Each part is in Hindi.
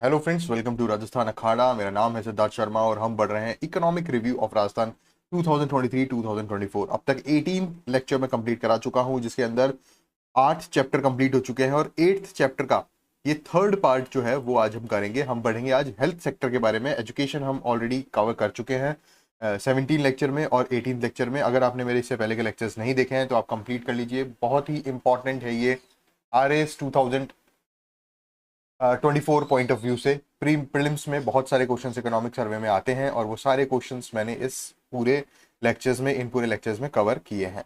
Hello friends, welcome to Rajasthan Akhada. मेरा नाम है सिद्धार्थ शर्मा और हम बढ़ रहे हैं इकोनॉमिक रिव्यू ऑफ राजस्थान 2023-2024। अब तक 18 लेक्चर में कंप्लीट करा चुका हूं, जिसके अंदर 8 चैप्टर कंप्लीट हो चुके हैं और 8th चैप्टर का ये थर्ड पार्ट जो है वो आज हम करेंगे। हम बढ़ेंगे आज हेल्थ सेक्टर के बारे में। एजुकेशन हम ऑलरेडी कवर कर चुके हैं 17 लेक्चर में और 18 लेक्चर में। अगर आपने मेरे इससे पहले के लेक्चर्स नहीं देखे हैं तो आप कंप्लीट कर लीजिए। बहुत ही इंपॉर्टेंट है ये RAS 2024 पॉइंट ऑफ व्यू से। प्रीलिम्स में बहुत सारे क्वेश्चंस इकोनॉमिक सर्वे में आते हैं और वो सारे क्वेश्चंस मैंने इस पूरे इन पूरे लेक्चर्स में कवर किए हैं।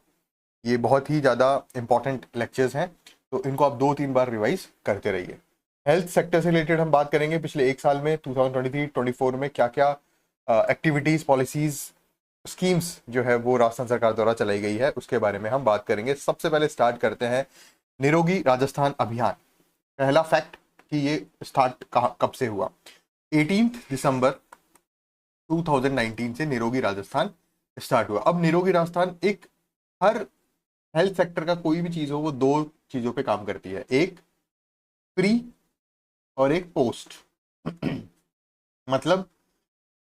ये बहुत ही ज़्यादा इंपॉर्टेंट लेक्चर्स हैं, तो इनको आप 2-3 बार रिवाइज करते रहिए। हेल्थ सेक्टर से रिलेटेड हम बात करेंगे। पिछले एक साल में 2023-24 में क्या क्या एक्टिविटीज़, पॉलिसीज़, स्कीम्स जो है वो राजस्थान सरकार द्वारा चलाई गई है, उसके बारे में हम बात करेंगे। सबसे पहले स्टार्ट करते हैं निरोगी राजस्थान अभियान। पहला फैक्ट कि ये स्टार्ट कब से हुआ। 18 दिसंबर 2019 से निरोगी राजस्थान स्टार्ट हुआ। अब निरोगी राजस्थान एक, हर हेल्थ सेक्टर का कोई भी चीज हो वो दो चीजों पे काम करती है, एक प्री और एक पोस्ट। मतलब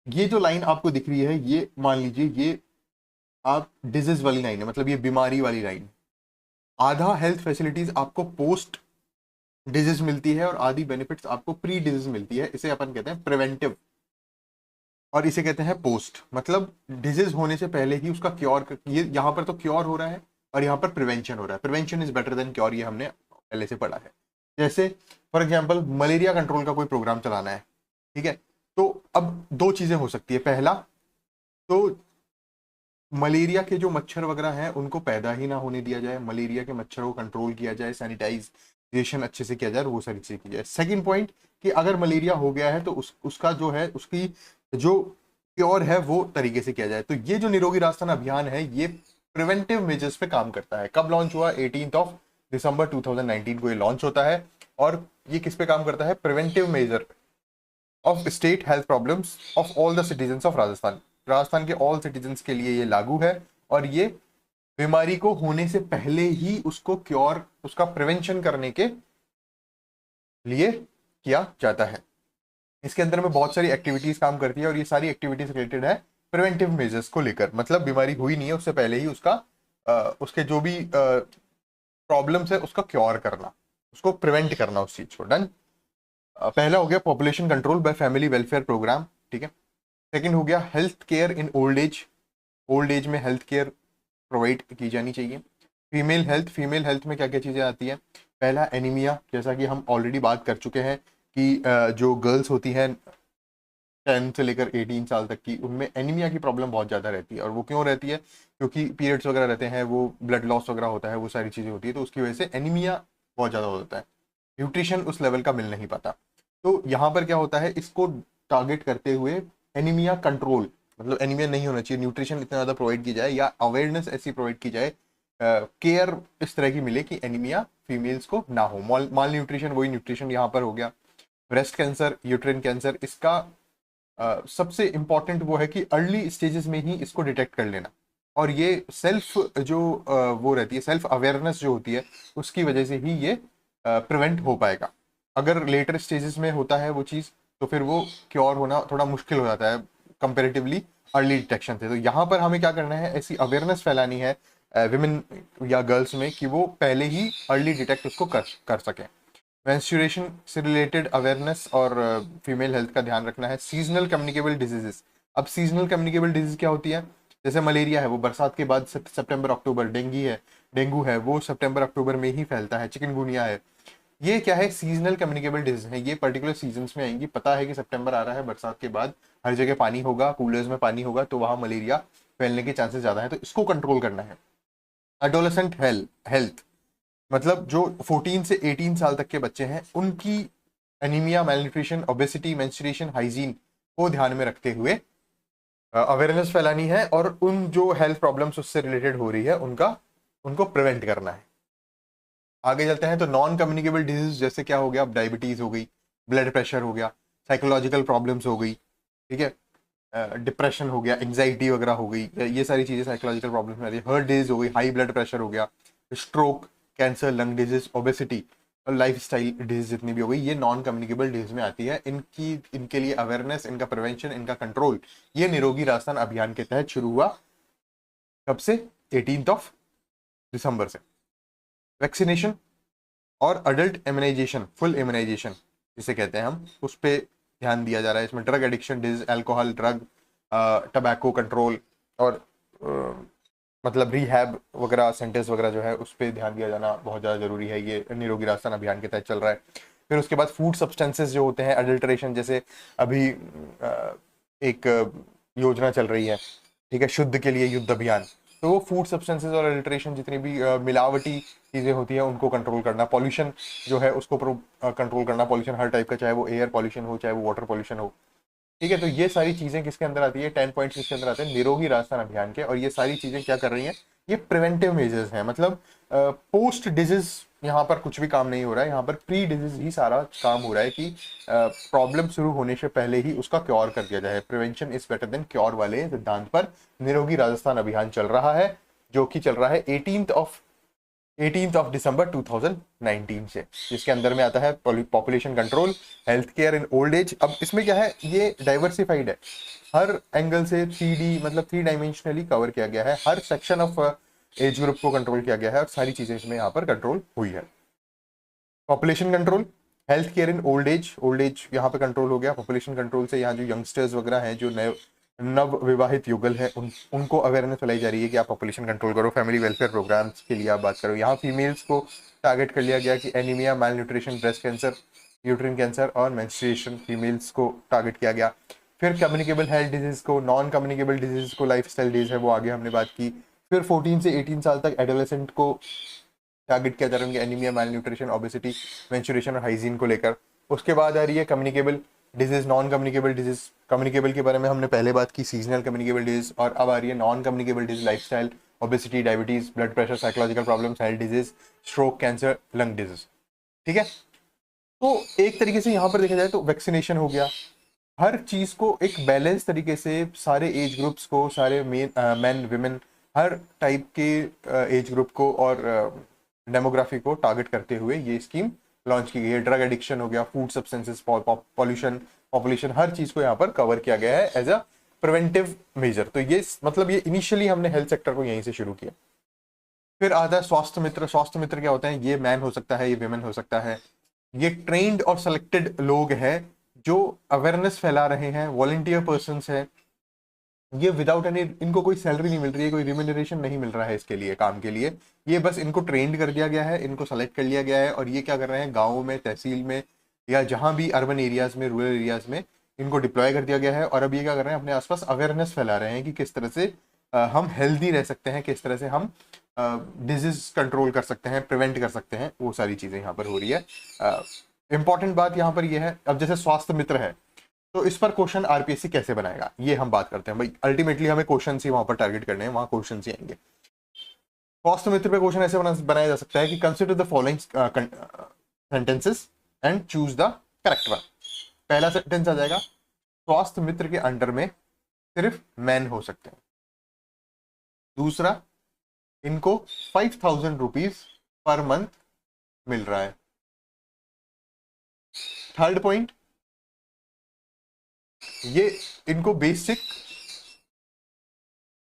ये जो लाइन आपको दिख रही है, ये मान लीजिए ये आप डिजीज वाली लाइन है, मतलब ये बीमारी वाली लाइन। आधा हेल्थ फैसिलिटीज आपको पोस्ट डिजीज मिलती है और आधी बेनिफिट्स आपको प्री डिजीज मिलती है। इसे अपन कहते हैं प्रिवेंटिव और इसे कहते हैं पोस्ट। मतलब डिजीज होने से पहले ही उसका क्योर, ये यहाँ पर तो क्योर हो रहा है और यहाँ पर प्रिवेंशन हो रहा है। Prevention is better than cure, ये हमने पहले से पढ़ा है। जैसे फॉर एग्जाम्पल मलेरिया कंट्रोल का कोई प्रोग्राम चलाना है, ठीक है, तो अब दो चीजें हो सकती है। पहला तो मलेरिया के जो मच्छर वगैरह हैं उनको पैदा ही ना होने दिया जाए, मलेरिया के मच्छरों को कंट्रोल किया जाए, सैनिटाइजेशन अच्छे से किया जाए, वो सारी चीजें की जाए। सेकंड पॉइंट कि अगर मलेरिया हो गया है तो उसका जो है, उसकी जो क्योर है वो तरीके से किया जाए। तो ये जो निरोगी राजस्थान अभियान है ये प्रिवेंटिव मेजर्स पे काम करता है। कब लॉन्च हुआ? 18 दिसंबर 2019 को ये लॉन्च होता है। और ये किस पे काम करता है? Preventive measure of state health problems of all the citizen of Rajasthan. Rajasthan के ऑल सिटीजन्स के लिए ये लागू है और ये बीमारी को होने से पहले ही उसको क्योर, उसका प्रिवेंशन करने के लिए किया जाता है। इसके अंदर में बहुत सारी एक्टिविटीज काम करती है और ये सारी एक्टिविटीज रिलेटेड है प्रिवेंटिव मेजर्स को लेकर। मतलब बीमारी हुई नहीं है उससे पहले ही उसका उसके जो भी प्रॉब्लम्स है उसका क्योर करना, उसको प्रिवेंट करना उस चीज को। डन। पहला हो गया population control by family welfare programme, ठीक है। सेकंड हो गया health care in old age. Old age में हेल्थ केयर प्रोवाइड की जानी चाहिए। फीमेल हेल्थ में क्या क्या चीज़ें आती हैं? पहला एनीमिया, जैसा कि हम ऑलरेडी बात कर चुके हैं कि जो गर्ल्स होती हैं 10 से लेकर 18 साल तक की, उनमें एनीमिया की प्रॉब्लम बहुत ज़्यादा रहती है। और वो क्यों रहती है? क्योंकि पीरियड्स वगैरह रहते हैं, वो ब्लड लॉस वगैरह होता है, वो सारी चीज़ें होती है, तो उसकी वजह से एनीमिया बहुत ज़्यादा हो जाता है। न्यूट्रिशन उस लेवल का मिल नहीं पाता। तो यहाँ पर क्या होता है, इसको टारगेट करते हुए एनीमिया कंट्रोल, मतलब एनीमिया नहीं होना चाहिए, न्यूट्रिशन इतना ज़्यादा प्रोवाइड की जाए या अवेयरनेस ऐसी प्रोवाइड की जाए, केयर इस तरह की मिले कि एनीमिया फीमेल्स को ना हो। माल न्यूट्रिशन, वही न्यूट्रिशन यहाँ पर हो गया। ब्रेस्ट कैंसर, यूट्रिन कैंसर, इसका सबसे इंपॉर्टेंट वो है कि अर्ली स्टेजेस में ही इसको डिटेक्ट कर लेना। और ये सेल्फ जो वो रहती है, सेल्फ अवेयरनेस जो होती है, उसकी वजह से ही ये प्रिवेंट हो पाएगा। अगर लेटर स्टेजेस में होता है वो चीज़, तो फिर वो क्योर होना थोड़ा मुश्किल हो जाता है कंपेरेटिवली अर्ली डिटेक्शन से। तो यहाँ पर हमें क्या करना है, ऐसी अवेयरनेस फैलानी है विमेन या गर्ल्स में कि वो पहले ही अर्ली डिटेक्ट उसको कर सकें। मेंस्ट्रुएशन से रिलेटेड अवेयरनेस और फीमेल हेल्थ का ध्यान रखना है। Seasonal communicable diseases. अब सीजनल कम्युनिकेबल डिजीज क्या होती है? जैसे मलेरिया है वो बरसात के बाद सितंबर अक्टूबर, डेंगू है वो सितंबर अक्टूबर में ही फैलता है, चिकनगुनिया है, ये क्या है? सीजनल कम्युनिकेबल डिजीज है। ये पर्टिकुलर सीजन्स में आएंगी। पता है कि सितंबर आ रहा है, बरसात के बाद हर जगह पानी होगा, कूलर्स में पानी होगा, तो वहाँ मलेरिया फैलने के चांसेस ज़्यादा है, तो इसको कंट्रोल करना है। एडोलेसेंट हेल्थ, मतलब जो 14 से 18 साल तक के बच्चे हैं उनकी एनीमिया, मेलन्यूट्रिशन, ओबेसिटी, मेंस्ट्रुएशन, हाइजीन को ध्यान में रखते हुए अवेयरनेस फैलानी है और उन जो हेल्थ प्रॉब्लम्स उससे रिलेटेड हो रही है उनको प्रिवेंट करना है। आगे चलते हैं तो नॉन कम्युनिकेबल डिजीज जैसे क्या हो गया? अब डायबिटीज हो गई, ब्लड प्रेशर हो गया, साइकोलॉजिकल प्रॉब्लम्स हो गई, ठीक है, डिप्रेशन हो गया, एंग्जाइटी वगैरह हो गई, ये सारी चीज़ें साइकोलॉजिकल प्रॉब्लम्स में आती है। हार्ट डिजीज हो गई, हाई ब्लड प्रेशर हो गया, stroke, cancer, lung disease, obesity, lifestyle disease जितनी भी हो गई, ये नॉन कम्युनिकेबल डिजीज में आती है। इनके लिए अवेयरनेस, इनका प्रिवेंशन, इनका कंट्रोल, ये निरोगी राजस्थान अभियान के तहत शुरू हुआ। कब से? 18 दिसंबर से। वैक्सीनेशन और अडल्ट इम्यूनाइजेशन, फुल इम्यूनाइजेशन जिसे कहते हैं हम, उस पर ध्यान दिया जा रहा है। इसमें drug addiction disease, alcohol, drug, tobacco control और मतलब रिहैब वगैरह, सेंटेंस वगैरह जो है उस पर ध्यान दिया जाना बहुत ज़्यादा जरूरी है। ये निरोगी राजस्थान अभियान के तहत चल रहा है। फिर उसके बाद फूड सब्सटेंसेस जो होते हैं, अडल्ट्रेशन, जैसे अभी एक योजना चल रही है, ठीक है, शुद्ध के लिए युद्ध अभियान। तो वो फूड सब्सटेंसेस और अडल्ट्रेशन, जितनी भी मिलावटी चीज़ें होती हैं उनको कंट्रोल करना, पॉल्यूशन जो है उसको कंट्रोल करना, पॉल्यूशन हर टाइप का, चाहे वो एयर पॉल्यूशन हो, चाहे वो वाटर पॉल्यूशन हो, ठीक है। तो ये सारी चीजें किसके अंदर आती है? 10 पॉइंट्स किसके अंदर आते हैं? निरोगी राजस्थान अभियान के। और ये सारी चीजें क्या कर रही हैं? ये प्रिवेंटिव मेजर्स हैं, मतलब पोस्ट डिजीज यहाँ पर कुछ भी काम नहीं हो रहा है, यहाँ पर प्री डिजीज ही सारा काम हो रहा है कि प्रॉब्लम शुरू होने से पहले ही उसका क्योर कर दिया जाए। Prevention is better than cure वाले सिद्धांत पर निरोगी राजस्थान अभियान चल रहा है, जो कि चल रहा है 18 दिसंबर 2019 से, जिसके अंदर में आता है population control, health care in old as. अब इसमें क्या है, ये डाइवर्सिफाइड है, हर एंगल से 3D मतलब 3 डायमेंशनली कवर किया गया है, हर सेक्शन ऑफ एज ग्रुप को कंट्रोल किया गया है और सारी चीजें इसमें यहाँ पर कंट्रोल हुई है। Population control, health care in old as यहाँ पे कंट्रोल हो गया। पॉपुलेशन कंट्रोल से यहाँ जो यंगस्टर्स वगैरह हैं, जो नए नव विवाहित युगल है, उनको अवेयरनेस फैलाई जा रही है कि आप पॉपुलेशन कंट्रोल करो। फैमिली वेलफेयर प्रोग्राम्स के लिए आप बात करो। यहाँ फीमेल्स को टारगेट कर लिया गया कि anaemia, malnutrition, breast cancer, uterine cancer और मेंस्ट्रुएशन, फीमेल्स को टारगेट किया गया। फिर कम्युनिकेबल हेल्थ डिजीज को, नॉन कम्युनिकेबल डिजीज को, लाइफस्टाइल डिजीज है वो आगे हमने बात की। फिर 14 से 18 साल तक एडोलेसेंट को टारगेट किया जा रहा है, एनीमिया, माल न्यूट्रिशन, ओबेसिटी, मेंस्ट्रुएशन और हाइजीन को लेकर। उसके बाद आ रही है communicable disease, non communicable disease. Communicable के बारे में हमने पहले बात की, सीजनल कम्युनिकेबल डिजीज, और अब आ रही है non communicable disease, lifestyle, obesity, diabetes, blood pressure, psychological problems, health disease, stroke, cancer, lung disease, ठीक है। तो एक तरीके से यहाँ पर देखा जाए तो वैक्सीनेशन हो गया, हर चीज को एक बैलेंस तरीके से सारे एज ग्रुप्स को, सारे मेन विमेन, हर टाइप के एज ग्रुप को और डेमोग्राफी को टारगेट करते हुए ये स्कीम लॉन्च की गई है। ड्रग एडिक्शन हो गया, फूड सब्सटेंसेस, पॉल्यूशन, पॉपुलेशन, हर चीज को यहाँ पर कवर किया गया है एज अ प्रिवेंटिव मेजर। तो ये मतलब ये इनिशियली हमने हेल्थ सेक्टर को यहीं से शुरू किया। फिर आता है स्वास्थ्य मित्र। स्वास्थ्य मित्र क्या होता है? ये मैन हो सकता है, ये विमेन हो सकता है, ये ट्रेन्ड और सेलेक्टेड लोग हैं जो अवेयरनेस फैला रहे हैं, वॉलंटियर पर्सन है। ये विदाउट एनी, इनको कोई सैलरी नहीं मिल रही है, कोई रिम्यूनरेशन नहीं मिल रहा है इसके लिए, काम के लिए। ये बस इनको ट्रेंड कर दिया गया है, इनको सेलेक्ट कर लिया गया है और ये क्या कर रहे हैं, गाँव में, तहसील में या जहाँ भी अर्बन एरियाज में, रूरल एरियाज में इनको डिप्लॉय कर दिया गया है। और अब ये क्या कर रहे हैं, अपने आसपास अवेयरनेस फैला रहे हैं कि किस तरह से हम हेल्दी रह सकते हैं, किस तरह से हम डिजीज कंट्रोल कर सकते हैं, प्रिवेंट कर सकते हैं, वो सारी चीजें यहाँ पर हो रही है। इंपॉर्टेंट बात यहाँ पर यह है, अब जैसे स्वास्थ्य मित्र है तो इस पर क्वेश्चन आरपीएससी कैसे बनाएगा, ये हम बात करते हैं भाई। अल्टीमेटली हमें क्वेश्चन ही वहां पर टारगेट करने हैं, वहां क्वेश्चन ही आएंगे। स्वास्थ्य मित्र पे क्वेश्चन ऐसे बनाया जा सकता है कि consider the following sentences and choose the correct one. पहला सेंटेंस आ जाएगा, स्वास्थ्य मित्र के अंडर में सिर्फ मैन हो सकते हैं। दूसरा, इनको 5,000 रुपीज पर मंथ मिल रहा है। थर्ड पॉइंट, ये इनको बेसिक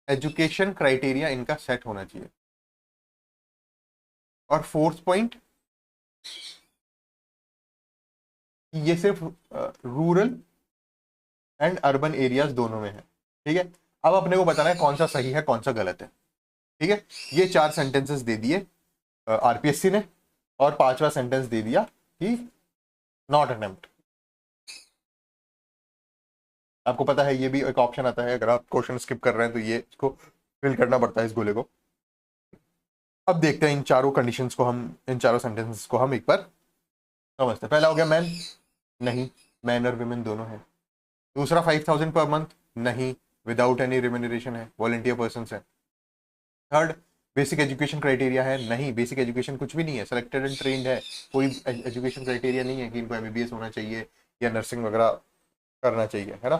एजुकेशन क्राइटेरिया इनका सेट होना चाहिए। और फोर्थ पॉइंट, ये सिर्फ रूरल एंड अर्बन एरियाज दोनों में है, ठीक है। अब अपने को बताना है कौन सा सही है, कौन सा गलत है, ठीक है। ये 4 सेंटेंसेस दे दिए आरपीएससी ने, और 5वां सेंटेंस दे दिया कि नॉट अटेम्प्ट। आपको पता है ये भी एक ऑप्शन आता है, अगर आप क्वेश्चन स्किप कर रहे हैं तो ये इसको फिल करना पड़ता है, इस गोले को। अब देखते हैं इन चारों कंडीशंस को, हम इन चारों सेंटेंसेस को हम एक बार समझते हैं। पहला हो गया मैन, नहीं, मैन और विमेन दोनों है। दूसरा 5,000 पर मंथ, नहीं, विदाउट एनी रिम्यूनरेशन है, वॉलंटियर पर्सन है। थर्ड, बेसिक एजुकेशन क्राइटेरिया है, नहीं, बेसिक एजुकेशन कुछ भी नहीं है, सेलेक्टेड एंड ट्रेंड है, कोई एजुकेशन क्राइटेरिया नहीं है कि इनको एमबीबीएस होना चाहिए या नर्सिंग वगैरह करना चाहिए, है ना।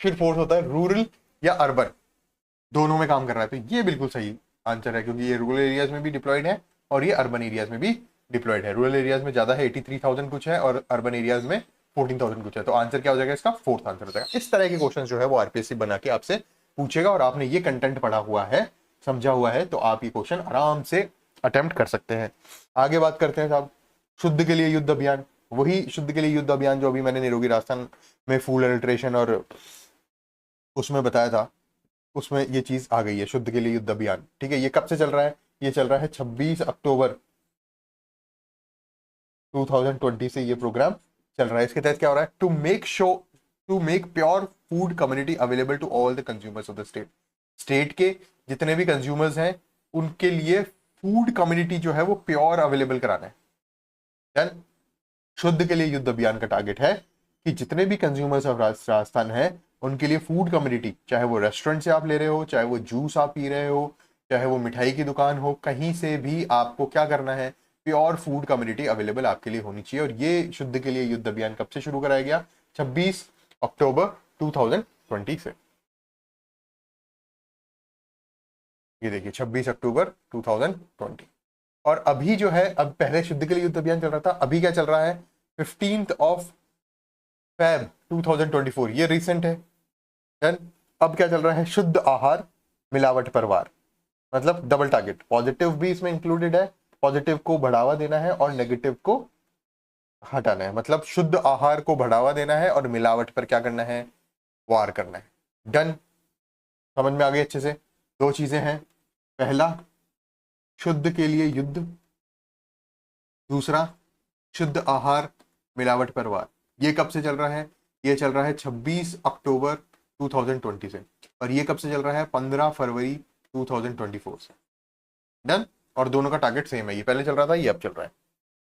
फिर फोर्थ होता है रूरल या अर्बन, दोनों में काम कर रहा है, तो ये बिल्कुल सही आंसर है, क्योंकि ये रूरल एरियाज में भी डिप्लॉयड है और ये अर्बन एरियाज में भी डिप्लॉयड है। रूरल एरियाज में ज्यादा है, 83,000 कुछ है, और अर्बन एरियाज में 14,000 कुछ है। तो आंसर क्या हो जाएगा इसका? फोर्थ आंसर हो जाएगा। इस तरह के क्वेश्चन जो है वो आरपीएससी बना के आपसे पूछेगा, और आपने ये कंटेंट पढ़ा हुआ है, समझा हुआ है, तो आप ये क्वेश्चन आराम से अटेम्प्ट कर सकते हैं। आगे बात करते हैं साहब, शुद्ध के लिए युद्ध अभियान। वही शुद्ध के लिए युद्ध अभियान जो अभी मैंने निरोगी राजस्थान में फूड अडल्ट्रेशन और उसमें बताया था, उसमें ये चीज आ गई है, शुद्ध के लिए युद्ध अभियान। ठीक है, ये कब से चल रहा है? ये चल रहा है 26 अक्टूबर 2020 से ये प्रोग्राम चल रहा है। इसके तहत क्या हो रहा है? To make pure food community available to all the consumers of the state. State के जितने भी कंज्यूमर्स हैं उनके लिए फूड कम्युनिटी जो है वो प्योर अवेलेबल कराना है। डन। शुद्ध के लिए युद्ध अभियान का टारगेट है कि जितने भी कंज्यूमर्स ऑफ राजस्थान है उनके लिए फूड कम्युनिटी, चाहे वो रेस्टोरेंट से आप ले रहे हो, चाहे वो जूस आप पी रहे हो, चाहे वो मिठाई की दुकान हो, कहीं से भी आपको क्या करना है? प्योर फूड कम्युनिटी अवेलेबल आपके लिए होनी चाहिए। और ये शुद्ध के लिए युद्ध अभियान कब से शुरू कराया गया? 26 अक्टूबर 2020 से। ये देखिए 26 अक्टूबर 2020। और अभी जो है, अब पहले शुद्ध के लिए युद्ध अभियान चल रहा था, अभी क्या चल रहा है? 15 Feb 2024, ये रिसेंट है। देन अब क्या चल रहा है? शुद्ध आहार मिलावट पर वार। मतलब डबल टारगेट, पॉजिटिव भी इसमें इंक्लूडेड है, पॉजिटिव को बढ़ावा देना है और नेगेटिव को हटाना है। मतलब शुद्ध आहार को बढ़ावा देना है और मिलावट पर क्या करना है? वार करना है। डन। समझ में आ गई अच्छे से? दो चीजें हैं, पहला शुद्ध के लिए युद्ध, दूसरा शुद्ध आहार मिलावट पर वार। ये कब से चल रहा है? ये चल रहा है 26 अक्टूबर 2020 से। और ये कब से चल रहा है? 15 फरवरी 2024 से। डन। और दोनों का टारगेट सेम है, ये पहले चल रहा था, ये अब चल रहा है।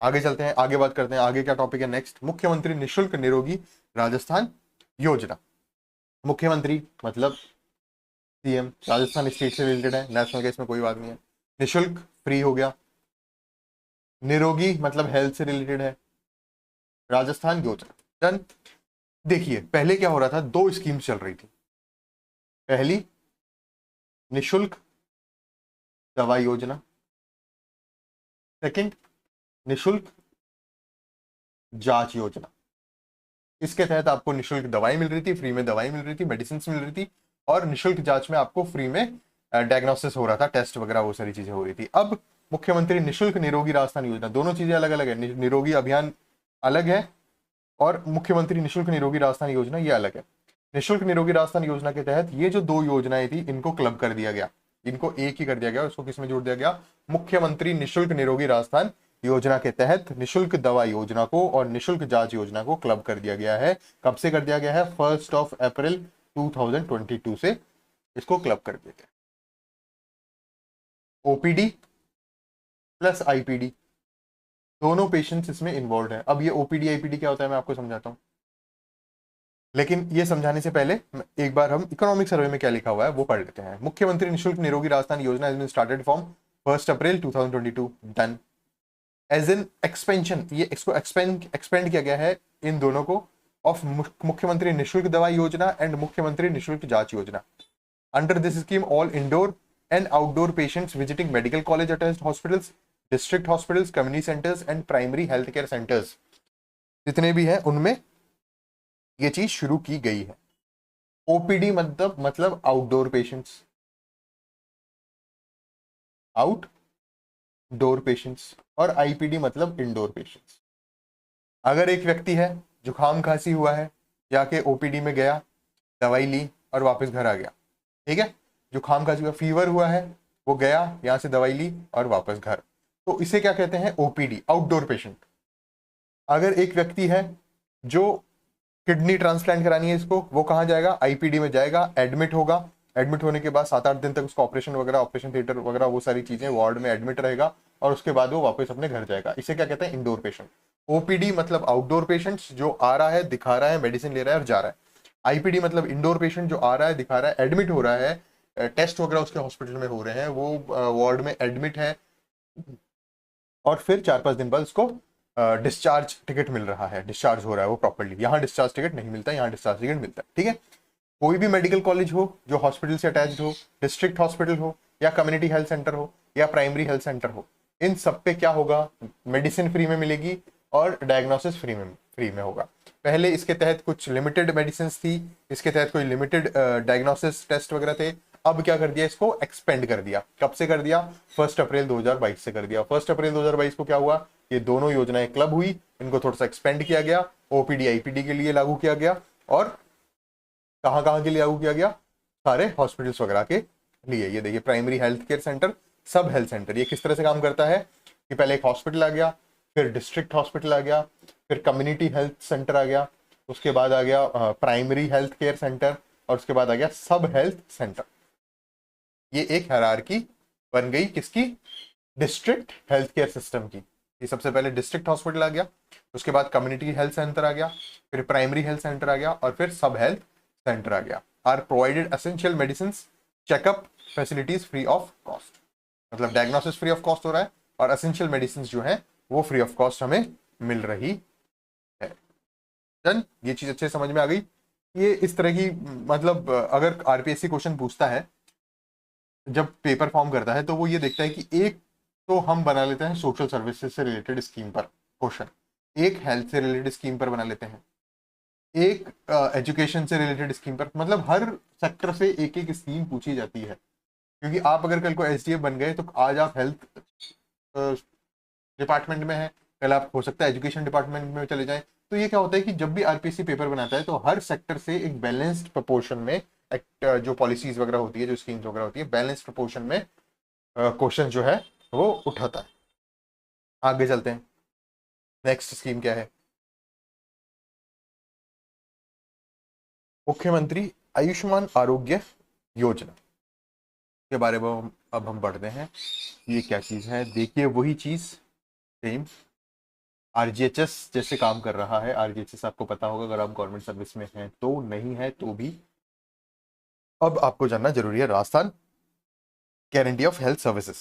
आगे चलते हैं, आगे बात करते हैं। आगे क्या टॉपिक है नेक्स्ट? मुख्यमंत्री निशुल्क निरोगी राजस्थान योजना। मुख्यमंत्री मतलब सीएम, राजस्थान स्टेट से रिलेटेड है, नेशनल का इसमें कोई बात नहीं है। निशुल्क फ्री हो गया, निरोगी मतलब हेल्थ से रिलेटेड है, राजस्थान योजना। डन। देखिए पहले क्या हो रहा था, दो स्कीम्स चल रही थी। पहली निशुल्क दवा योजना, सेकंड निशुल्क जांच योजना। इसके तहत आपको निशुल्क दवाई मिल रही थी, फ्री में दवाई मिल रही थी, मेडिसिन मिल रही थी, और निशुल्क जांच में आपको फ्री में डायग्नोसिस हो रहा था, टेस्ट वगैरह वो सारी चीजें हो रही थी। अब मुख्यमंत्री निशुल्क निरोगी राजस्थान योजना, दोनों चीजें अलग अलग है। निरोगी अभियान अलग है और मुख्यमंत्री निशुल्क निरोगी राजस्थान योजना ये अलग है। निशुल्क निरोगी राजस्थान योजना के तहत ये जो दो योजनाएं थी इनको क्लब कर दिया गया, इनको एक ही कर दिया गया। उसको किसमें जोड़ दिया गया? मुख्यमंत्री निशुल्क निरोगी राजस्थान योजना के तहत निशुल्क दवा योजना को और निशुल्क जांच योजना को क्लब कर दिया गया है। कब से कर दिया गया है? 1 अप्रैल 2022 से इसको क्लब कर दिया गया। ओपीडी प्लस आईपीडी दोनों पेशेंट्स इसमें इन्वॉल्व है। अब ये ओपीडी आईपीडी क्या होता है मैं आपको समझाता हूं, लेकिन ये समझाने से पहले एक बार हम इकोनॉमिक सर्वे में क्या लिखा हुआ है वो पढ़ लेते हैं। मुख्यमंत्री निशुल्क निरोगी राजस्थान योजना has been started from 1 April 2022। Done. As an expansion, ये इसको एक्सपेंड किया गया है इन दोनों को, ऑफ मुख्यमंत्री निशुल्क दवा योजना एंड मुख्यमंत्री निशुल्क जांच योजना। Under this scheme all indoor and outdoor patients visiting medical college attached hospitals, district hospitals, community centres and primary health care centres जितने भी हैं उनमें ये चीज शुरू की गई है। ओपीडी मतलब आउटडोर पेशेंट्स, आउटडोर पेशेंट्स, और आईपीडी मतलब इंडोर पेशेंट्स। अगर एक व्यक्ति है, जुकाम खांसी हुआ है, जाके ओपीडी में गया, दवाई ली और वापस घर आ गया, ठीक है, जुकाम खांसी हुआ, फीवर हुआ है, वो गया यहां से दवाई ली और वापस घर, तो इसे क्या कहते हैं? OPD, outdoor patient. अगर एक व्यक्ति है जो किडनी ट्रांसप्लांट करानी है इसको, वो कहाँ जाएगा? आईपीडी में जाएगा, एडमिट होगा, एडमिट होने के बाद 7-8 दिन तक उसका ऑपरेशन वगैरह, ऑपरेशन थिएटर वगैरह वो सारी चीजें, वार्ड में एडमिट रहेगा और उसके बाद वो वापस अपने घर जाएगा। इसे क्या कहते हैं? Indoor patient. ओपीडी मतलब आउटडोर पेशेंट्स, जो आ रहा है, दिखा रहा है, मेडिसिन ले रहा है और जा रहा है। आईपीडी मतलब इंडोर पेशेंट, जो आ रहा है, दिखा रहा है, एडमिट हो रहा है, टेस्ट वगैरह उसके हॉस्पिटल में हो रहे हैं, वो वार्ड में एडमिट है और फिर 4-5 दिन बाद उसको डिस्चार्ज टिकट मिल रहा है, डिस्चार्ज हो रहा है वो प्रॉपर्ली। यहाँ डिस्चार्ज टिकट नहीं मिलता, यहाँ डिस्चार्ज टिकट मिलता है, ठीक है। कोई भी मेडिकल कॉलेज हो जो हॉस्पिटल से अटैच्ड हो, डिस्ट्रिक्ट हॉस्पिटल हो या कम्युनिटी हेल्थ सेंटर हो या प्राइमरी हेल्थ सेंटर हो, इन सब पे क्या होगा, मेडिसिन फ्री में मिलेगी और डायग्नोसिस फ्री में होगा। पहले इसके तहत कुछ लिमिटेड मेडिसिन थी, इसके तहत कोई लिमिटेड डायग्नोसिस टेस्ट वगैरह थे। अब क्या कर दिया, इसको एक्सपेंड कर दिया। कब से कर दिया, 1 अप्रैल 2022 से कर दिया। 1 अप्रैल 2022 को क्या हुआ, ये दोनों योजनाएं क्लब हुई, इनको थोड़ा सा एक्सपेंड किया गया, ओपीडी आईपीडी के लिए लागू किया गया और कहाँ कहाँ के लिए लागू किया गया, सारे हॉस्पिटल्स वगैरह के लिए। ये देखिए प्राइमरी हेल्थ केयर सेंटर, सब हेल्थ सेंटर। ये किस तरह से काम करता है कि पहले एक हॉस्पिटल आ गया, फिर डिस्ट्रिक्ट हॉस्पिटल आ गया, फिर कम्युनिटी हेल्थ सेंटर आ गया, उसके बाद आ गया प्राइमरी हेल्थ केयर सेंटर और उसके बाद आ गया सब हेल्थ सेंटर। ये एक हायरार्की बन गई किसकी, डिस्ट्रिक्ट हेल्थ केयर सिस्टम की। ये सबसे पहले डिस्ट्रिक्ट हॉस्पिटल आ गया, उसके बाद कम्युनिटी हेल्थ सेंटर आ गया, फिर प्राइमरी हेल्थ सेंटर आ गया और फिर सब हेल्थ सेंटर आ गया। Are provided essential medicine checkup facilities free of cost. मतलब डायग्नोसिस फ्री ऑफ कॉस्ट हो रहा है और एसेंशियल मेडिसिन जो है वो फ्री ऑफ कॉस्ट हमें मिल रही है। डन, ये चीज अच्छे समझ में आ गई। ये इस तरह की, मतलब अगर आरपीएससी क्वेश्चन पूछता है, जब पेपर फॉर्म करता है, तो वो ये देखता है कि एक तो हम बना लेते हैं सोशल सर्विसेज से रिलेटेड स्कीम पर क्वेश्चन, एक हेल्थ से रिलेटेड स्कीम पर बना लेते हैं, एक एजुकेशन से रिलेटेड स्कीम पर। मतलब हर सेक्टर से एक एक स्कीम पूछी जाती है, क्योंकि आप अगर कल को एसडीएफ बन गए तो आज आप हेल्थ डिपार्टमेंट में हैं, कल आप हो सकता है एजुकेशन डिपार्टमेंट में चले जाएं। तो ये क्या होता है कि जब भी आरपीएससी पेपर बनाता है तो हर सेक्टर से एक बैलेंस्ड प्रपोर्शन में जो पॉलिसीज वगैरह होती है, जो स्कीम्स वगैरह होती है, बैलेंस्ड प्रपोर्शन में क्वेश्चन जो है वो उठाता है। आगे चलते हैं, नेक्स्ट स्कीम क्या है, मुख्यमंत्री आयुष्मान आरोग्य योजना के बारे में अब हम पढ़ते हैं। ये क्या चीज है, देखिए वही चीज सेम आरजीएचएस जैसे काम कर रहा है। आरजीएचएस आपको पता होगा अगर आप गवर्नमेंट सर्विस में हैं तो, नहीं है तो भी अब आपको जानना जरूरी है। Rajasthan guarantee of health services,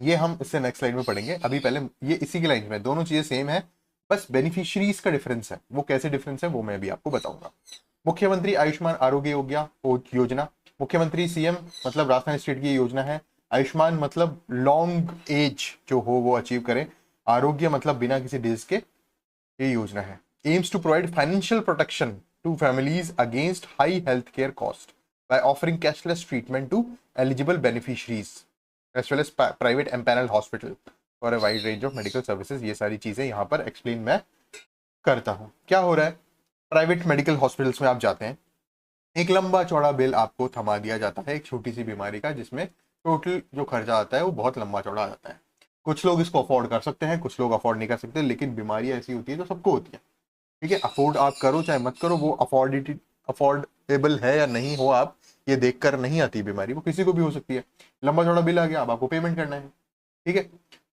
ये हम इससे नेक्स्ट स्लाइड में पढ़ेंगे। अभी पहले ये इसी की लाइन में, दोनों चीजें सेम है, बस बेनिफिशियरीज का डिफरेंस है। वो कैसे डिफरेंस है वो मैं भी आपको बताऊंगा। मुख्यमंत्री आयुष्मान आरोग्य योजना, मुख्यमंत्री सीएम मतलब राजस्थान स्टेट की योजना है। आयुष्मान मतलब लॉन्ग एज जो हो वो अचीव करें, आरोग्य मतलब बिना किसी डिजीज के, ये योजना है। Aims to provide financial protection to families against high health care cost by offering cashless treatment to eligible beneficiaries as well as private empaneled hospital for a wide range of medical services। ये सारी चीजें यहाँ पर एक्सप्लेन मैं करता हूँ। क्या हो रहा है, प्राइवेट मेडिकल हॉस्पिटल्स में आप जाते हैं, एक लंबा चौड़ा बिल आपको थमा दिया जाता है एक छोटी सी बीमारी का, जिसमें टोटल जो खर्चा आता है वो बहुत लंबा चौड़ा आता है। कुछ लोग इसको अफोर्ड कर सकते हैं, कुछ लोग अफोर्ड नहीं कर सकते, लेकिन बीमारी ऐसी होती है जो सबको होती है। ठीक है, अफोर्ड आप करो चाहे मत करो, वो अफोर्डेबल है या नहीं हो, आप ये देखकर नहीं आती बीमारी, वो किसी को भी हो सकती है। लंबा चौड़ा बिल आ गया, अब आपको पेमेंट करना है। ठीक है,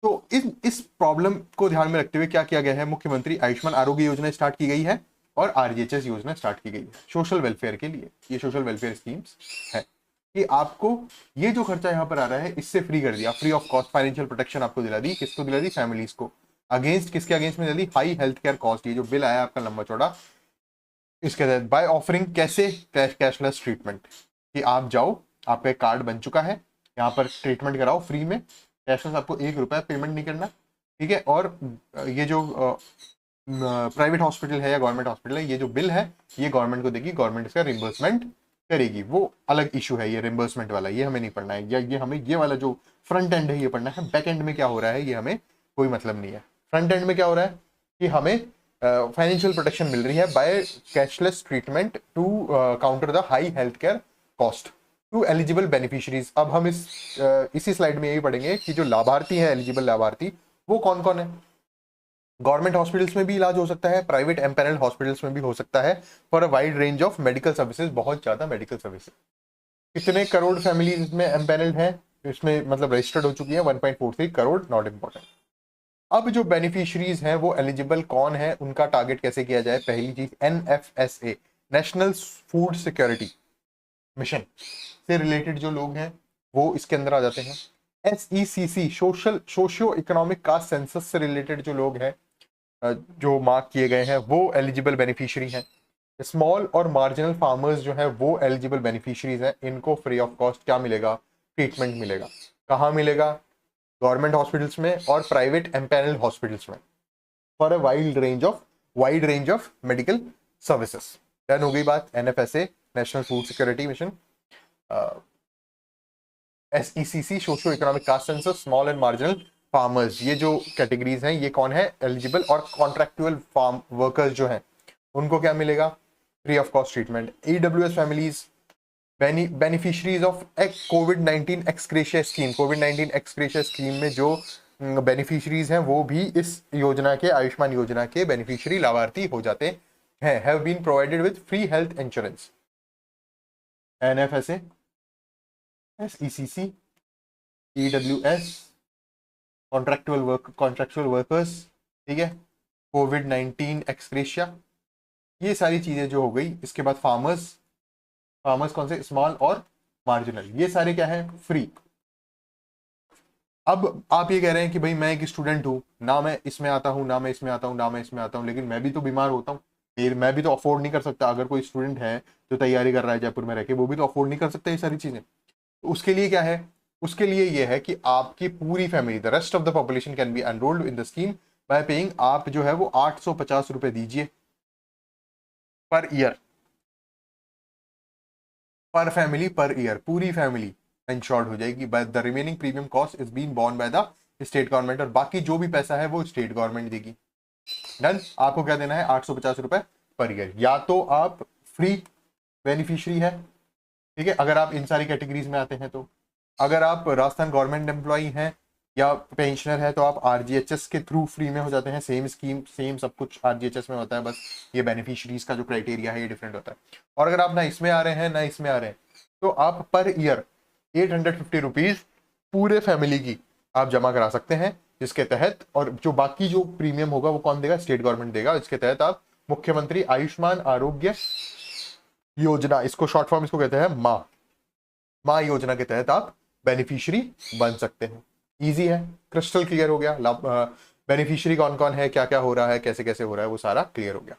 तो इस प्रॉब्लम को ध्यान में रखते हुए क्या किया गया है, मुख्यमंत्री आयुष्मान आरोग्य योजना स्टार्ट की गई है और आरजीएचएस योजना स्टार्ट की गई है सोशल वेलफेयर के लिए। ये सोशल वेलफेयर स्कीम्स है कि आपको ये जो खर्चा यहाँ पर आ रहा है इससे फ्री कर दिया, free of cost financial protection आपको दिला दी। किसको दिला दी, फैमिलीज को। अगेंस्ट किसके अगेंस्ट में दिला दी, हाई हेल्थ केयर कॉस्ट। ये जो बिल आया आपका लंबा चौड़ा, इसके तहत बाय ऑफरिंग कैसे, कैशलेस ट्रीटमेंट, कि आप जाओ, आपका एक कार्ड बन चुका है, यहाँ पर ट्रीटमेंट कराओ फ्री में, कैशलेस, आपको 1 रुपया पेमेंट नहीं करना। ठीक है, और ये जो प्राइवेट हॉस्पिटल है या गवर्नमेंट हॉस्पिटल है, ये जो बिल है ये गवर्नमेंट को देगी, गवर्नमेंट इसका रिम्बर्समेंट करेगी। वो अलग इशू है, ये रिम्बर्समेंट वाला ये हमें नहीं पढ़ना है, या ये हमें ये वाला जो फ्रंट एंड है ये पढ़ना है। बैक एंड में क्या हो रहा है ये हमें कोई मतलब नहीं है। फ्रंट एंड में क्या हो रहा है कि हमें फाइनेंशियल प्रोटेक्शन मिल रही है by cashless treatment to counter the high health care cost to eligible beneficiaries. अब हम इसी स्लाइड में यही पढ़ेंगे कि जो लाभार्थी है, एलिजिबल लाभार्थी, वो कौन कौन है। गवर्नमेंट हॉस्पिटल्स में भी इलाज हो सकता है, प्राइवेट एम्पैनल्ड हॉस्पिटल्स में भी हो सकता है, for a wide range of medical services, बहुत ज्यादा मेडिकल सर्विसेज। कितने करोड़ फैमिलीज इसमें एम्पैनल्ड है, इसमें मतलब रजिस्टर्ड हो चुकी है, 1.43 करोड़, नॉट इंपॉर्टेंट। अब जो बेनिफिशरीज हैं वो एलिजिबल कौन है, उनका टारगेट कैसे किया जाए। पहली चीज NFSA, national food security mission से रिलेटेड जो लोग हैं वो इसके अंदर आ जाते हैं। SECC, socio economic caste census से रिलेटेड जो लोग हैं जो मार्क किए गए हैं वो एलिजिबल बेनिफिशियरी हैं। स्मॉल और मार्जिनल फार्मर्स जो है वो एलिजिबल बेनिफिशियरीज हैं। इनको फ्री ऑफ कॉस्ट क्या मिलेगा, ट्रीटमेंट मिलेगा। कहाँ मिलेगा, गवर्नमेंट हॉस्पिटल्स में और प्राइवेट एम्पैनल्ड हॉस्पिटल्स में for a wide range of medical services. Done हो गई बात। NFSA national food security mission, SECC socio economic caste census, small and marginal farmers, ये जो कैटेगरीज हैं ये कौन है एलिजिबल, और कॉन्ट्रैक्चुअल फार्म वर्कर्स जो हैं उनको क्या मिलेगा, free of cost treatment. EWS families beneficiaries of covid ex gratia scheme, covid ex gratia scheme में जो बेनिफिशरीज हैं वो भी इस योजना के, आयुष्मान योजना के बेनिफिशियरी लाभार्थी हो जाते हैं। Have been provided with free health insurance. NFSA, SECC, EWS, contractual workers, ठीक है, कोविड-19 एक्सग्रेशिया, ये सारी चीजें जो हो गई। इसके बाद फार्मर्स कौन से, स्मॉल और मार्जिनल, ये सारे क्या है, फ्री। अब आप ये कह रहे हैं कि भाई मैं एक स्टूडेंट हूँ, ना मैं इसमें आता हूँ ना मैं इसमें आता हूँ ना मैं इसमें आता हूँ, लेकिन मैं भी तो बीमार होता हूँ, फिर मैं भी तो अफोर्ड नहीं कर सकता। अगर कोई स्टूडेंट है जो तैयारी कर रहा है जयपुर में रह के, वो भी तो अफोर्ड नहीं कर सकता ये सारी चीजें। तो उसके लिए क्या है, उसके लिए ये है कि आपकी पूरी family, the rest of the population can be enrolled in the scheme bye paying, आप जो है वो 850 रुपए दीजिए पर ईयर, पर फैमिली पर ईयर, पूरी फैमिली इंश्योर्ड हो जाएगी। The remaining premium cost is been borne by the state government, और बाकी जो भी पैसा है वो स्टेट गवर्नमेंट देगी। डन। आपको क्या देना है, 850 रुपए पर ईयर। या तो आप फ्री बेनिफिशियरी है, ठीक है, अगर आप इन सारी कैटेगरीज में आते हैं। तो अगर आप राजस्थान गवर्नमेंट एम्प्लॉई हैं या पेंशनर है तो आप आरजीएचएस के थ्रू फ्री में हो जाते हैं। सेम स्कीम, सेम सब कुछ आरजीएचएस में होता है, बस ये बेनिफिशरीज का जो क्राइटेरिया है ये डिफरेंट होता है। और अगर आप ना इसमें आ रहे हैं ना इसमें आ रहे हैं, तो आप पर ईयर 850 रुपीज पूरे फैमिली की आप जमा करा सकते हैं, जिसके तहत, और जो बाकी जो प्रीमियम होगा वो कौन देगा, स्टेट गवर्नमेंट देगा। इसके तहत आप मुख्यमंत्री आयुष्मान आरोग्य योजना, इसको शॉर्ट फॉर्म इसको कहते हैं माँ योजना के तहत आप बेनिफिशियरी बन सकते हैं। इजी है, क्रिस्टल क्लियर हो गया। बेनिफिशियरी कौन कौन है, क्या क्या हो रहा है, कैसे कैसे हो रहा है, वो सारा क्लियर हो गया।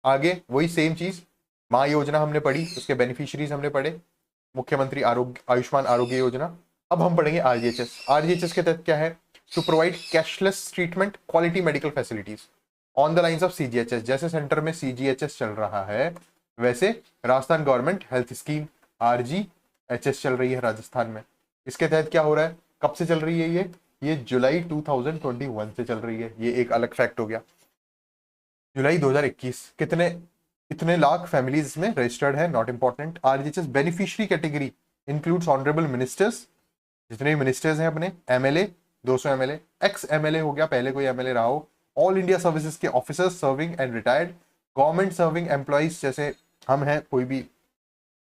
आगे वही सेम चीज, माँ योजना हमने पढ़ी, उसके बेनिफिशियरीज हमने पढ़े, मुख्यमंत्री आयुष्मान आरोग्य योजना। अब हम पढ़ेंगे आरजीएचएस। आरजीएचएस के तहत क्या है, to provide cashless treatment, quality medical facilities on the lines of CGHS. जैसे सेंटर में सीजीएचएस चल रहा है, वैसे Rajasthan government health scheme RGHS चल रही है राजस्थान में। इसके तहत क्या हो रहा है, कब से चल रही है ये जुलाई 2021 से चल रही है। ये एक अलग फैक्ट हो गया। जुलाई 2021, कितने लाख फैमिलीज इसमें रजिस्टर्ड है, not important. RGHS beneficiary category includes honourable ministers, जितने भी मिनिस्टर्स हैं अपने, एमएलए 200 एमएलए, एक्स एमएलए हो गया, पहले कोई एमएलए रहा हो, ऑल इंडिया सर्विसेज के officers serving and retired, government serving employees, जैसे हम हैं, कोई भी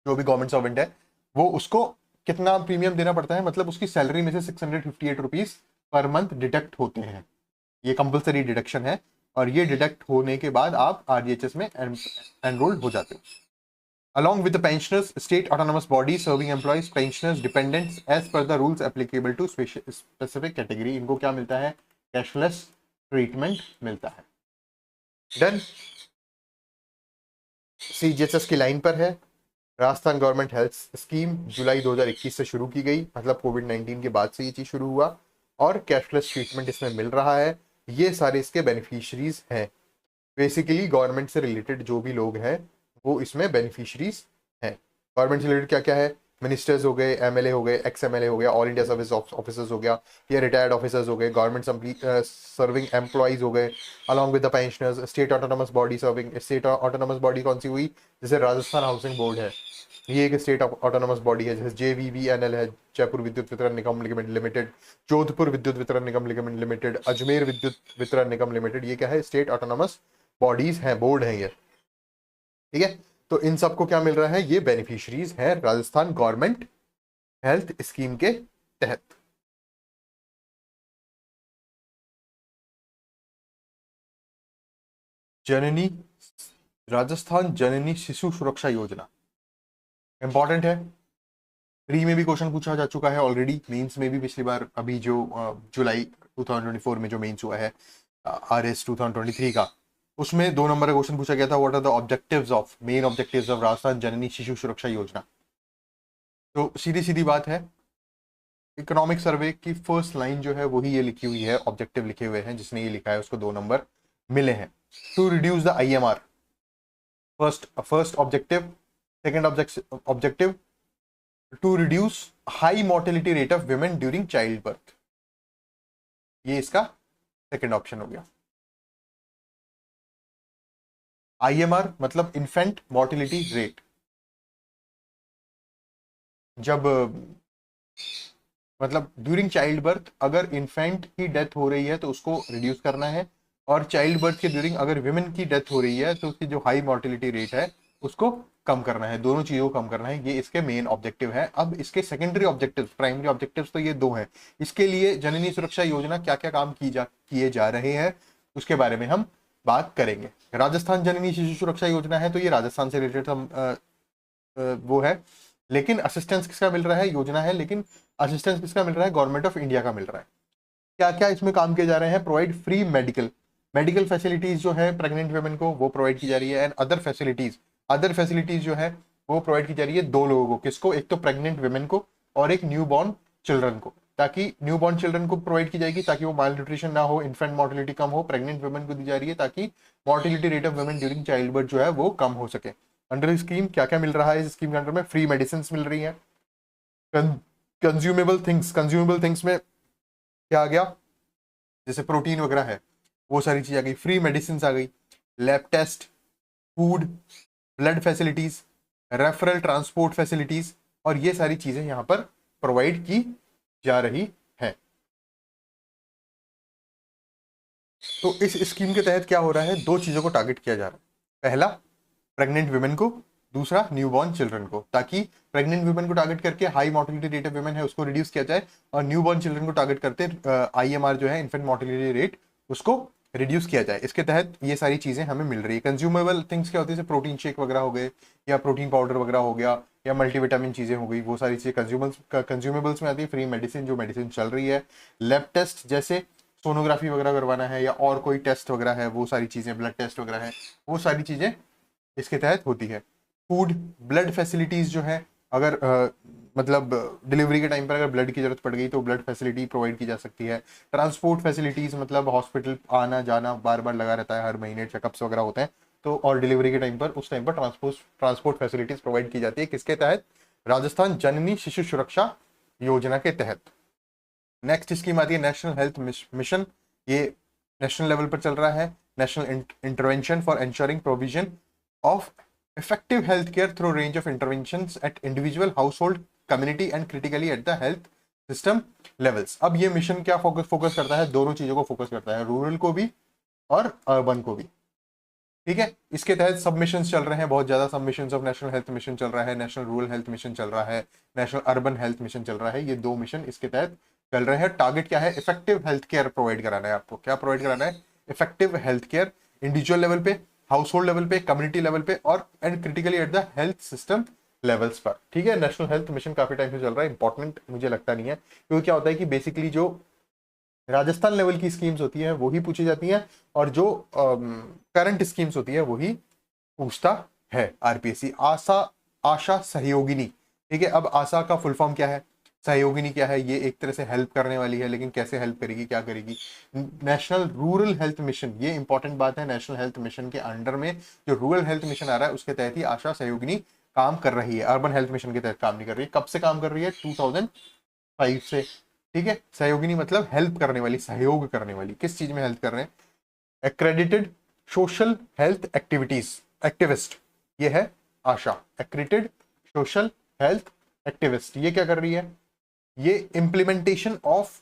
जो भी गवर्नमेंट सर्वेंट है, वो उसको कितना प्रीमियम देना पड़ता है, मतलब उसकी सैलरी में से 658 रुपीज पर मंथ डिडक्ट होते हैं। ये कंपलसरी डिडक्शन है, और ये डिडक्ट होने के बाद आप आरजीएचएस में एनरोल्ड हो जाते हो। Along with the pensioners, state autonomous bodies serving employees, pensioners, dependents, as per the rules applicable to specific category, इनको क्या मिलता है, कैशलेस ट्रीटमेंट मिलता है। डन। सीजीएचएस की लाइन पर है, राजस्थान गवर्नमेंट हेल्थ स्कीम जुलाई 2021 से शुरू की गई, मतलब कोविड-19 के बाद से ये चीज शुरू हुआ, और कैशलेस ट्रीटमेंट इसमें मिल रहा है। ये सारे इसके बेनिफिशरीज हैं। बेसिकली गवर्नमेंट से रिलेटेड जो भी लोग हैं वो इसमें बेनिफिशरीज हैं। गवर्नमेंट से रिलेटेड क्या क्या है, मिनिस्टर्स हो गए, एमएलए हो गए, एक्स एमएलए हो गया, ऑल इंडिया सर्विस ऑफिसर्स हो गया, या रिटायर्ड ऑफिसर्स हो गए, गवर्नमेंट सर्विंग एम्प्लॉइज हो गए, along with the pensioners, state autonomous body serving, state autonomous body कौन सी हुई, जैसे राजस्थान हाउसिंग बोर्ड है, ये एक स्टेट ऑटोनोमस बॉडी है। जैसे जेवीवीएनएल है, जयपुर विद्युत वितरण निगम लिमिटेड, जोधपुर विद्युत वितरण निगम लिमिटेड, अजमेर विद्युत वितरण निगम लिमिटेड, ये क्या है, स्टेट ऑटोनोमस बॉडीज हैं, बोर्ड हैं ये, ठीक है। तो इन सबको क्या मिल रहा है, ये बेनिफिशरीज है राजस्थान गवर्नमेंट हेल्थ स्कीम के तहत। जननी, राजस्थान जननी शिशु सुरक्षा योजना इंपॉर्टेंट है। प्री में भी क्वेश्चन पूछा जा चुका है ऑलरेडी, मेंस में भी पिछली बार, अभी जो जुलाई 2024 में जो मेंस हुआ है आरएस 2023 का, उसमें 2 नंबर का क्वेश्चन पूछा गया था, what are the objectives of, main objectives of Rajasthan Janani Shishu Suraksha योजना। तो सीधी सीधी बात है, इकोनॉमिक सर्वे की फर्स्ट लाइन जो है वही ये लिखी हुई है, ऑब्जेक्टिव लिखे हुए हैं, जिसने ये लिखा है उसको 2 नंबर मिले हैं। To reduce the IMR, first objective, second objective to reduce high mortality rate of women during child birth, ये इसका सेकेंड ऑप्शन हो गया। IMR मतलब इन्फेंट मोर्टेलिटी रेट, जब मतलब ड्यूरिंग चाइल्ड बर्थ अगर इन्फेंट की डेथ हो रही है तो उसको रिड्यूस करना है, और चाइल्ड बर्थ के ड्यूरिंग अगर विमेन की डेथ हो रही है तो उसकी जो हाई मोर्टेलिटी रेट है उसको कम करना है। दोनों चीजों को कम करना है, ये इसके मेन ऑब्जेक्टिव है। अब इसके सेकेंडरी ऑब्जेक्टिव्स, प्राइमरी ऑब्जेक्टिव्स तो ये 2 हैं। इसके लिए जननी सुरक्षा योजना क्या क्या काम किए जा रहे हैं उसके बारे में हम बात करेंगे। राजस्थान जननी शिशु सुरक्षा योजना है, तो ये राजस्थान से रिलेटेड वो है, लेकिन असिस्टेंस किसका मिल रहा है, योजना है, लेकिन असिस्टेंस किसका मिल रहा है, गवर्नमेंट ऑफ इंडिया का मिल रहा है। क्या क्या इसमें काम किए जा रहे हैं, प्रोवाइड फ्री मेडिकल फैसिलिटीज जो है प्रेग्नेंट वुमेन को वो प्रोवाइड की जा रही है, एंड अदर फैसिलिटीज जो है वो प्रोवाइड की जा रही है 2 लोगों को, किसको, एक तो प्रेग्नेंट वुमेन को और एक न्यू बॉर्न चिल्ड्रन को, ताकि न्यू बॉर्न चिल्ड्रन को प्रोवाइड की जाएगी ताकि वो माल न्यूट्रिशन ना हो, इन्फेंट मोर्टेलिटी कम हो। प्रेग्नेंट वुमेन को दी जा रही है ताकि mortality rate of women during child birth जो है वो कम हो सके। अंडर स्कीम क्या क्या मिल रहा है, इस स्कीम के अंडर में फ्री मेडिसिन मिल रही है। कंज्यूमेबल थिंग्स में क्या आ गया, जैसे प्रोटीन वगैरह है वो सारी चीज आ गई, फ्री मेडिसिन आ गई, lab test, food, blood facilities, referral transport facilities, और ये सारी चीजें यहां पर प्रोवाइड की जा रही है। तो इस स्कीम के तहत क्या हो रहा है, 2 चीजों को टारगेट किया जा रहा है। पहला, प्रेग्नेंट वुमेन को, दूसरा न्यूबॉर्न चिल्ड्रन को, ताकि प्रेग्नेंट वुमेन को टारगेट करके high mortality rate of women है उसको रिड्यूस किया जाए, और न्यूबॉर्न चिल्ड्रन को टारगेट करते IMR जो है इन्फेंट मोर्टेलिटी रेट उसको रिड्यूस किया जाए। इसके तहत ये सारी चीजें हमें मिल रही है। कंज्यूमेबल थिंग्स क्या होती है, जैसे प्रोटीन शेक वगैरह हो गए, या प्रोटीन पाउडर वगैरह हो गया, या मल्टीविटामिन चीजें हो गई, वो सारी चीजें कंज्यूमेबल्स में आती है। फ्री मेडिसिन, जो मेडिसिन चल रही है, लैब टेस्ट जैसे सोनोग्राफी वगैरह करवाना है या और कोई टेस्ट वगैरह है, वो सारी चीजें, ब्लड टेस्ट वगैरह है, वो सारी चीजें इसके तहत होती है। फूड, ब्लड फैसिलिटीज जो है, अगर मतलब डिलीवरी के टाइम पर अगर ब्लड की जरूरत पड़ गई तो ब्लड फैसिलिटी प्रोवाइड की जा सकती है। ट्रांसपोर्ट फैसिलिटीज मतलब हॉस्पिटल आना जाना बार बार लगा रहता है, हर महीने चेकअप्स वगैरह होते हैं, तो और डिलीवरी के टाइम पर उस टाइम पर ट्रांसपोर्ट फैसिलिटीज प्रोवाइड की जाती है, किसके तहत, राजस्थान जननी शिशु सुरक्षा योजना के तहत। नेक्स्ट स्कीम आती है नेशनल हेल्थ मिशन, ये नेशनल लेवल पर चल रहा है। National intervention for ensuring provision of effective healthcare through range of interventions at individual, household, community and critically at the health system levels। अब ये मिशन क्या फोकस करता है, दोनों चीजों को फोकस करता है, रूरल को भी और अर्बन को भी। ठीक है, इसके तहत सबमिशन चल रहे हैं, बहुत ज्यादा submission of national health mission चल रहा है, नेशनल रूरल हेल्थ मिशन चल रहा है, नेशनल अर्बन हेल्थ मिशन चल रहा है, ये 2 मिशन इसके तहत चल रहे हैं। टारगेट क्या है, इफेक्टिव हेल्थ केयर प्रोवाइड कराना है आपको। क्या प्रोवाइड कराना है, effective health care, individual level पे, हाउसहोल्ड लेवल पे, कम्युनिटी लेवल पे, और and critically at the health system levels पर। ठीक है, नेशनल हेल्थ मिशन काफी टाइम से चल रहा है, इंपॉर्टेंट मुझे लगता नहीं है, क्योंकि क्या होता है कि बेसिकली जो राजस्थान लेवल की स्कीम्स होती है वही पूछी जाती हैं, और जो करंट स्कीम्स होती है वही पूछता है RPSC। आशा सहयोगिनी, ठीक है, अब आशा का फुल फॉर्म क्या है, सहयोगिनी क्या है, ये एक तरह से हेल्प करने वाली है, लेकिन कैसे हेल्प करेगी, क्या करेगी। नेशनल रूरल हेल्थ मिशन, ये इंपॉर्टेंट बात है, नेशनल हेल्थ मिशन के अंडर में जो रूरल हेल्थ मिशन आ रहा है उसके तहत ही आशा सहयोगिनी काम कर रही है, अर्बन हेल्थ मिशन के तहत काम नहीं कर रही है। कब से काम कर रही है, 2005 से। ठीक है, सहयोगिनी मतलब हेल्प करने वाली, सहयोग करने वाली, किस चीज में हेल्प कर रहे हैं, एक्रेडिटेड सोशल हेल्थ एक्टिविस्ट, ये है आशा, एक्रेडिटेड सोशल हेल्थ एक्टिविस्ट। ये क्या कर रही है, ये इंप्लीमेंटेशन ऑफ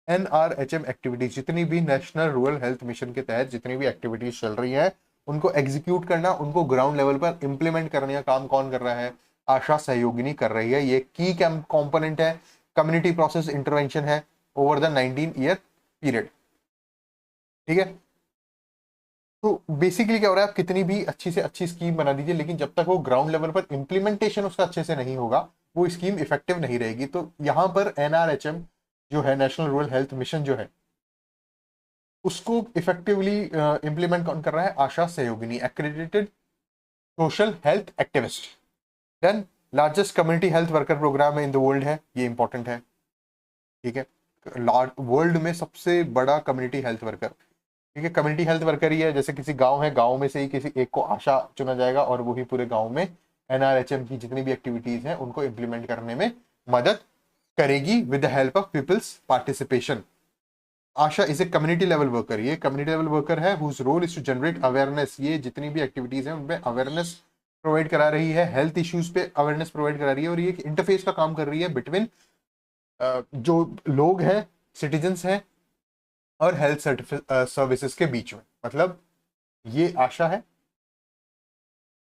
NRHM एक्टिविटीज, जितनी भी नेशनल रूरल हेल्थ मिशन के तहत जितनी भी एक्टिविटीज चल रही है उनको एग्जीक्यूट करना, उनको ग्राउंड लेवल पर इंप्लीमेंट करने का काम कौन कर रहा है, आशा सहयोगिनी कर रही है। ये की कंपोनेंट है, कम्युनिटी प्रोसेस इंटरवेंशन है ओवर द 19 ईयर पीरियड। ठीक है, तो बेसिकली क्या हो रहा है, आप कितनी भी अच्छी से अच्छी स्कीम बना दीजिए, लेकिन जब तक वो ग्राउंड लेवल पर इंप्लीमेंटेशन उसका अच्छे से नहीं होगा वो स्कीम इफेक्टिव नहीं रहेगी। तो यहां पर NRHM जो है, नेशनल रूरल हेल्थ मिशन जो है, उसको इफेक्टिवली इंप्लीमेंट कौन कर रहा है, ASHA Sahyogini, accredited social health activist. Then largest community health worker programme in the world है, ये इंपॉर्टेंट है। ठीक है, वर्ल्ड में सबसे बड़ा कम्युनिटी हेल्थ वर्कर, ठीक है, कम्युनिटी हेल्थ वर्कर ही है। जैसे किसी गांव है, गांव में से ही किसी एक को आशा चुना जाएगा और वही पूरे गांव में एनआरएचएम की जितनी भी एक्टिविटीज हैं उनको इम्प्लीमेंट करने में मदद करेगी with the help of people's participation. ASHA is a community level worker, ये कम्युनिटी लेवल वर्कर है whose role is to generate awareness. ये जितनी भी एक्टिविटीज हैं उनमें अवेयरनेस प्रोवाइड करा रही है, हेल्थ इश्यूज पे अवेयरनेस प्रोवाइड करा रही है, और ये इंटरफेस का काम कर रही है बिटवीन जो लोग हैं, सिटीजन्स हैं, और हेल्थ सर्विसेज के बीच में। मतलब ये आशा है,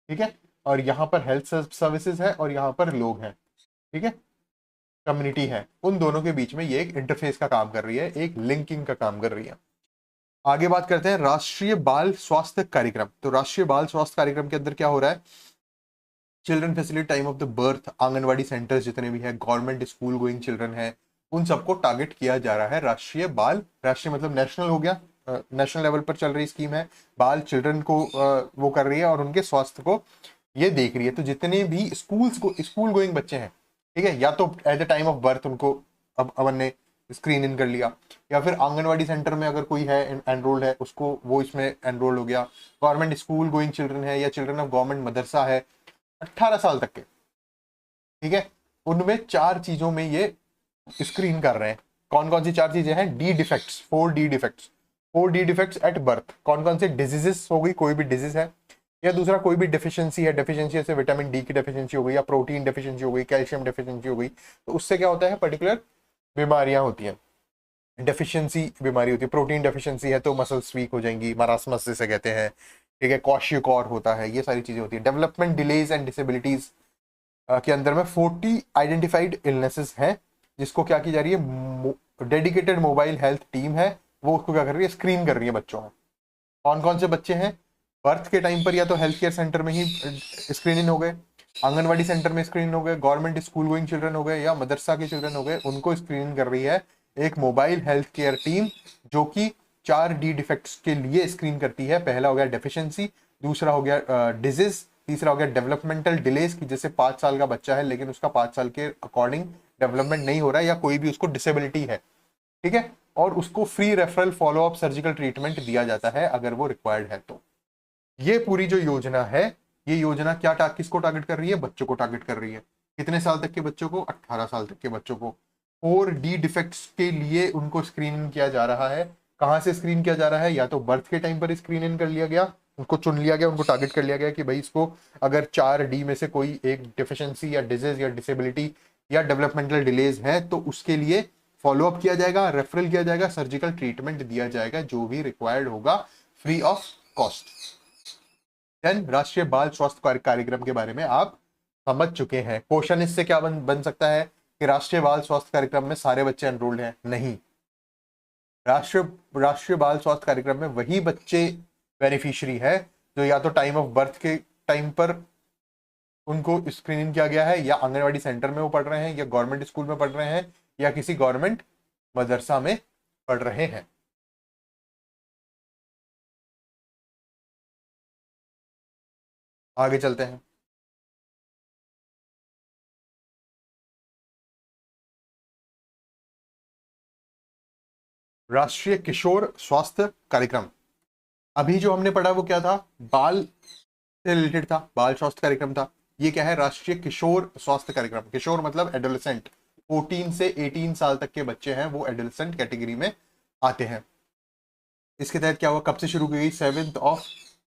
ठीक है, और यहाँ पर हेल्थ सर्विसेज है और यहाँ पर लोग हैं, ठीक है, कम्युनिटी है, उन दोनों के बीच में ये एक इंटरफेस का काम कर रही है, एक लिंकिंग का काम कर रही है। आगे बात करते हैं राष्ट्रीय बाल स्वास्थ्य कार्यक्रम। तो राष्ट्रीय बाल स्वास्थ्य कार्यक्रम के अंदर क्या हो रहा है, children facility time of the birth, anganwadi centres जितने भी है, गवर्नमेंट स्कूल गोइंग चिल्ड्रन है, उन सबको टारगेट किया जा रहा है। राष्ट्रीय बाल, राष्ट्रीय मतलब नेशनल हो गया, नेशनल लेवल पर चल रही स्कीम है। बाल चिल्ड्रन को वो कर रही है और उनके स्वास्थ्य को ये देख रही है। तो जितने भी स्कूल गोइंग बच्चे हैं, ठीक है, या तो at the time of birth उनको अब अपन ने स्क्रीन इन कर लिया, या फिर आंगनवाड़ी सेंटर में अगर कोई है एनरोल्ड है उसको वो इसमें एनरोल हो गया, गवर्नमेंट स्कूल गोइंग चिल्ड्रन है या चिल्ड्रन ऑफ गवर्नमेंट मदरसा है 18 साल तक के, ठीक है, उनमें 4 चीजों में ये स्क्रीन कर रहे हैं। कौन कौन सी 4 चीजें हैं, D defects, 4 D defects, 4 D defects at birth. कौन कौन से डिजीजेस हो गई, कोई भी डिजीज है, या दूसरा कोई भी डेफिशिएंसी है, डेफिशिएंसी जैसे विटामिन डी की डेफिशिएंसी हो गई, या प्रोटीन डेफिशिएंसी हो गई, कैल्शियम डेफिशिएंसी हो गई, तो उससे क्या होता है, पर्टिकुलर बीमारियां होती हैं, डेफिशिएंसी बीमारी होती है। प्रोटीन डेफिशिएंसी है तो मसल्स वीक हो जाएंगी, मरासमस जिसे कहते हैं, ठीक है, क्वाशियोकॉर होता है, ये सारी चीजें होती है। डेवलपमेंट डिलेज एंड डिसेबिलिटीज के अंदर में 40 आइडेंटिफाइड इलनेसेस हैं, जिसको क्या की जा रही है, डेडिकेटेड मोबाइल हेल्थ टीम है, वो उसको क्या कर रही है, स्क्रीन कर रही है बच्चों में। कौन कौन से बच्चे हैं, बर्थ के टाइम पर या तो हेल्थ केयर सेंटर में ही स्क्रीनिंग हो गए, आंगनवाड़ी सेंटर में स्क्रीन हो गए, गवर्नमेंट स्कूल गोइंग चिल्ड्रन हो गए, या मदरसा के चिल्ड्रन हो गए, उनको स्क्रीनिंग कर रही है एक मोबाइल हेल्थ केयर टीम, जो कि 4 डी डिफेक्ट्स के लिए स्क्रीन करती है। पहला हो गया डेफिशिएंसी, दूसरा हो गया डिजीज, तीसरा हो गया डेवलपमेंटल डिलेज की जैसे 5 साल का बच्चा है लेकिन उसका 5 साल के अकॉर्डिंग डेवलपमेंट नहीं हो रहा है, या कोई भी उसको डिसेबिलिटी है, ठीक है, और उसको free referral follow up surgical treatment दिया जाता है अगर वो रिक्वायर्ड है। तो ये पूरी जो योजना है, ये योजना क्या किसको टारगेट कर रही है, बच्चों को टारगेट कर रही है। कितने साल तक के बच्चों को, 18 साल तक के बच्चों को। 4 डी डिफेक्ट्स के लिए उनको स्क्रीन किया जा रहा है। कहां से स्क्रीन किया जा रहा है, या तो बर्थ के टाइम पर स्क्रीन इन कर लिया गया, उनको चुन लिया गया, उनको टारगेट कर लिया गया कि भाई इसको अगर 4 डी में से कोई एक डिफिशियंसी या डिजीज या डिसेबिलिटी या डेवलपमेंटल डिलेज है तो उसके लिए फॉलो अप किया जाएगा, रेफरल किया जाएगा, सर्जिकल ट्रीटमेंट दिया जाएगा जो भी रिक्वायर्ड होगा, फ्री ऑफ कॉस्ट। देन राष्ट्रीय बाल स्वास्थ्य कार्यक्रम के बारे में आप समझ चुके हैं। क्वेश्चन इससे क्या बन सकता है कि राष्ट्रीय बाल स्वास्थ्य कार्यक्रम में सारे बच्चे एनरोल्ड हैं, नहीं। राष्ट्रीय बाल स्वास्थ्य कार्यक्रम में वही बच्चे बेनिफिशियरी है जो या तो टाइम ऑफ बर्थ के टाइम पर उनको स्क्रीनिंग किया गया है, या आंगनवाड़ी सेंटर में वो पढ़ रहे हैं, या गवर्नमेंट स्कूल में पढ़ रहे हैं, या किसी गवर्नमेंट मदरसा में पढ़ रहे हैं। आगे चलते हैं। राष्ट्रीय किशोर स्वास्थ्य कार्यक्रम, अभी जो हमने पढ़ा वो क्या था, बाल से रिलेटेड था, बाल स्वास्थ्य कार्यक्रम था। ये क्या है, राष्ट्रीय किशोर स्वास्थ्य कार्यक्रम। किशोर मतलब एडोलेसेंट, 14 से 18 साल तक के बच्चे हैं वो एडोलेसेंट कैटेगरी में आते हैं। इसके तहत क्या हुआ, कब से शुरू की गई, 7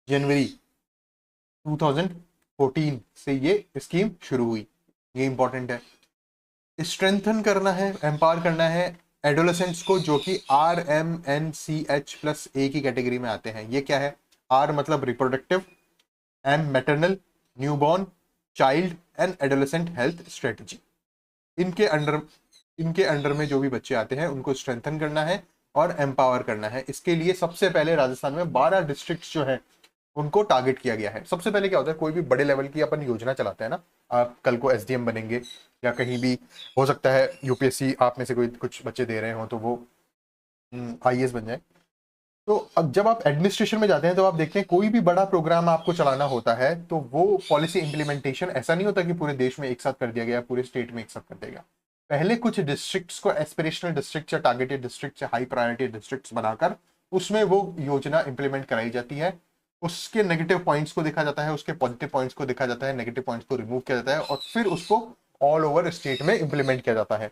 जनवरी 2014 से ये स्कीम शुरू हुई। ये इंपॉर्टेंट है। स्ट्रेंथन करना है, एम्पावर करना है एडोलेसेंट्स को जो कि RMNCH+A की कैटेगरी में आते हैं। ये क्या है, R मतलब reproductive, M maternal, newborn, child and adolescent health strategy. इनके अंडर में जो भी बच्चे आते हैं उनको स्ट्रेंथन करना है और एम्पावर करना है। इसके लिए सबसे पहले राजस्थान में 12 डिस्ट्रिक्ट जो है उनको टारगेट किया गया है। सबसे पहले क्या होता है, कोई भी बड़े लेवल की अपन योजना चलाते हैं ना, आप कल को SDM बनेंगे या कहीं भी हो सकता है UPSC आप में से कोई कुछ बच्चे दे रहे हो तो वो IAS बन जाए। तो अब जब आप एडमिनिस्ट्रेशन में जाते हैं तो आप देखते हैं कोई भी बड़ा प्रोग्राम आपको चलाना होता है तो वो पॉलिसी इंप्लीमेंटेशन ऐसा नहीं होता कि पूरे देश में एक साथ कर दिया गया, पूरे स्टेट में एक साथ कर दिया गया। पहले कुछ डिस्ट्रिक्ट्स को एस्पिरेशनल डिस्ट्रिक्ट या टारगेटेड डिस्ट्रिक्ट या हाई प्रायोरिटी डिस्ट्रिक्ट्स बनाकर उसमें वो योजना इंप्लीमेंट कराई जाती है। उसके नेगेटिव पॉइंट्स को देखा जाता है, उसके पॉजिटिव पॉइंट्स को देखा जाता है, नेगेटिव पॉइंट्स को रिमूव किया जाता है और फिर उसको ऑल ओवर स्टेट में इंप्लीमेंट किया जाता है।